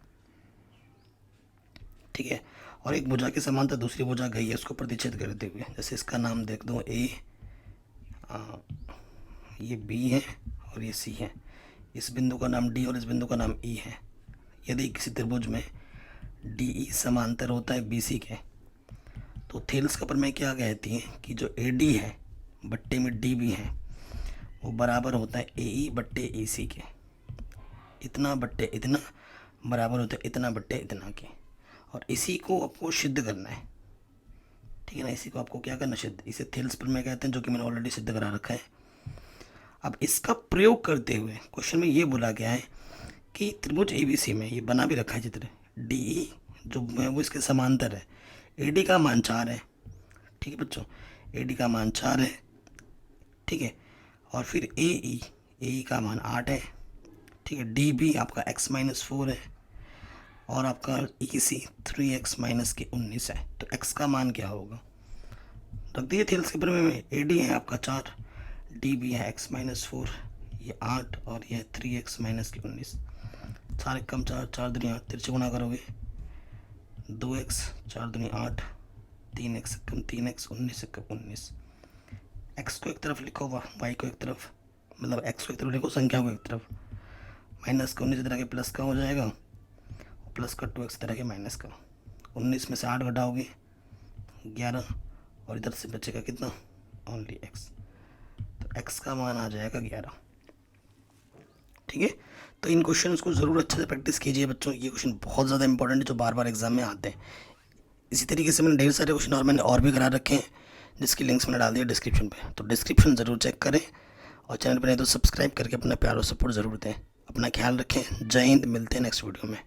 Speaker 1: ठीक है, और एक भुजा के समांतर दूसरी भुजा गई है उसको प्रतिच्छेद करते हुए, जैसे इसका नाम देख दो ए, ये बी है और ये सी है, इस बिंदु का नाम डी और इस बिंदु का नाम ई है। यदि किसी त्रिभुज में डी ई समांतर होता है BC के, तो थेल्स का प्रमेय क्या कहती है कि जो AD है बट्टे में DB है वो बराबर होता है AE बट्टे AC के, इतना बट्टे इतना बराबर होता है इतना बट्टे इतना के। और इसी को आपको सिद्ध करना है। ठीक है ना, इसी को आपको क्या करना, सिद्ध। इसे थेल्स प्रमेय कहते हैं, जो कि मैंने ऑलरेडी सिद्ध करा रखा है। अब इसका प्रयोग करते हुए क्वेश्चन में ये बोला गया है कि त्रिभुज ABC में, ये बना भी रखा है चित्र, DE जो है वो इसके समांतर है, AD का मान 4 है। ठीक है बच्चों, AD का मान 4 है। ठीक है, और फिर AE का मान 8 है। ठीक है, DB आपका x-4 है, और आपका EC 3x - 19 है। तो x का मान क्या होगा, रख दिए थेल्स के प्रमेय में। AD है आपका 4, DB है x-4, ये 8 और ये 3x - 19, 4 कम 4, 4 दूनी 8, तिरछे गुणा करोगे 2x, 4 दूनी 8, 3x कम 3x, 19 कम 19। x को एक तरफ लिखो, y को एक तरफ, मतलब x को एक तरफ लिखो, संख्या को एक तरफ, माइनस का 19 इधर के प्लस का हो जाएगा, प्लस का 2x तरह के माइनस का। 19 में से 8 घटाओगे 11, और इधर से बचेगा कितना, ओनली x। तो x का मान आ जाएगा 11। ठीक है, तो इन क्वेश्चंस को ज़रूर अच्छे से प्रैक्टिस कीजिए बच्चों। ये क्वेश्चन बहुत ज़्यादा इंपॉर्टेंट है, जो बार बार एग्जाम में आते हैं। इसी तरीके से मैंने ढेर सारे क्वेश्चन और मैंने और भी करा रखे हैं, जिसकी लिंक्स मैंने डाल दिया डिस्क्रिप्शन पे। तो डिस्क्रिप्शन ज़रूर चेक करें, और चैनल पर नहीं तो सब्सक्राइब करके अपना प्यार और सपोर्ट ज़रूर दें। अपना ख्याल रखें। जय हिंद, मिलते हैं नेक्स्ट वीडियो में।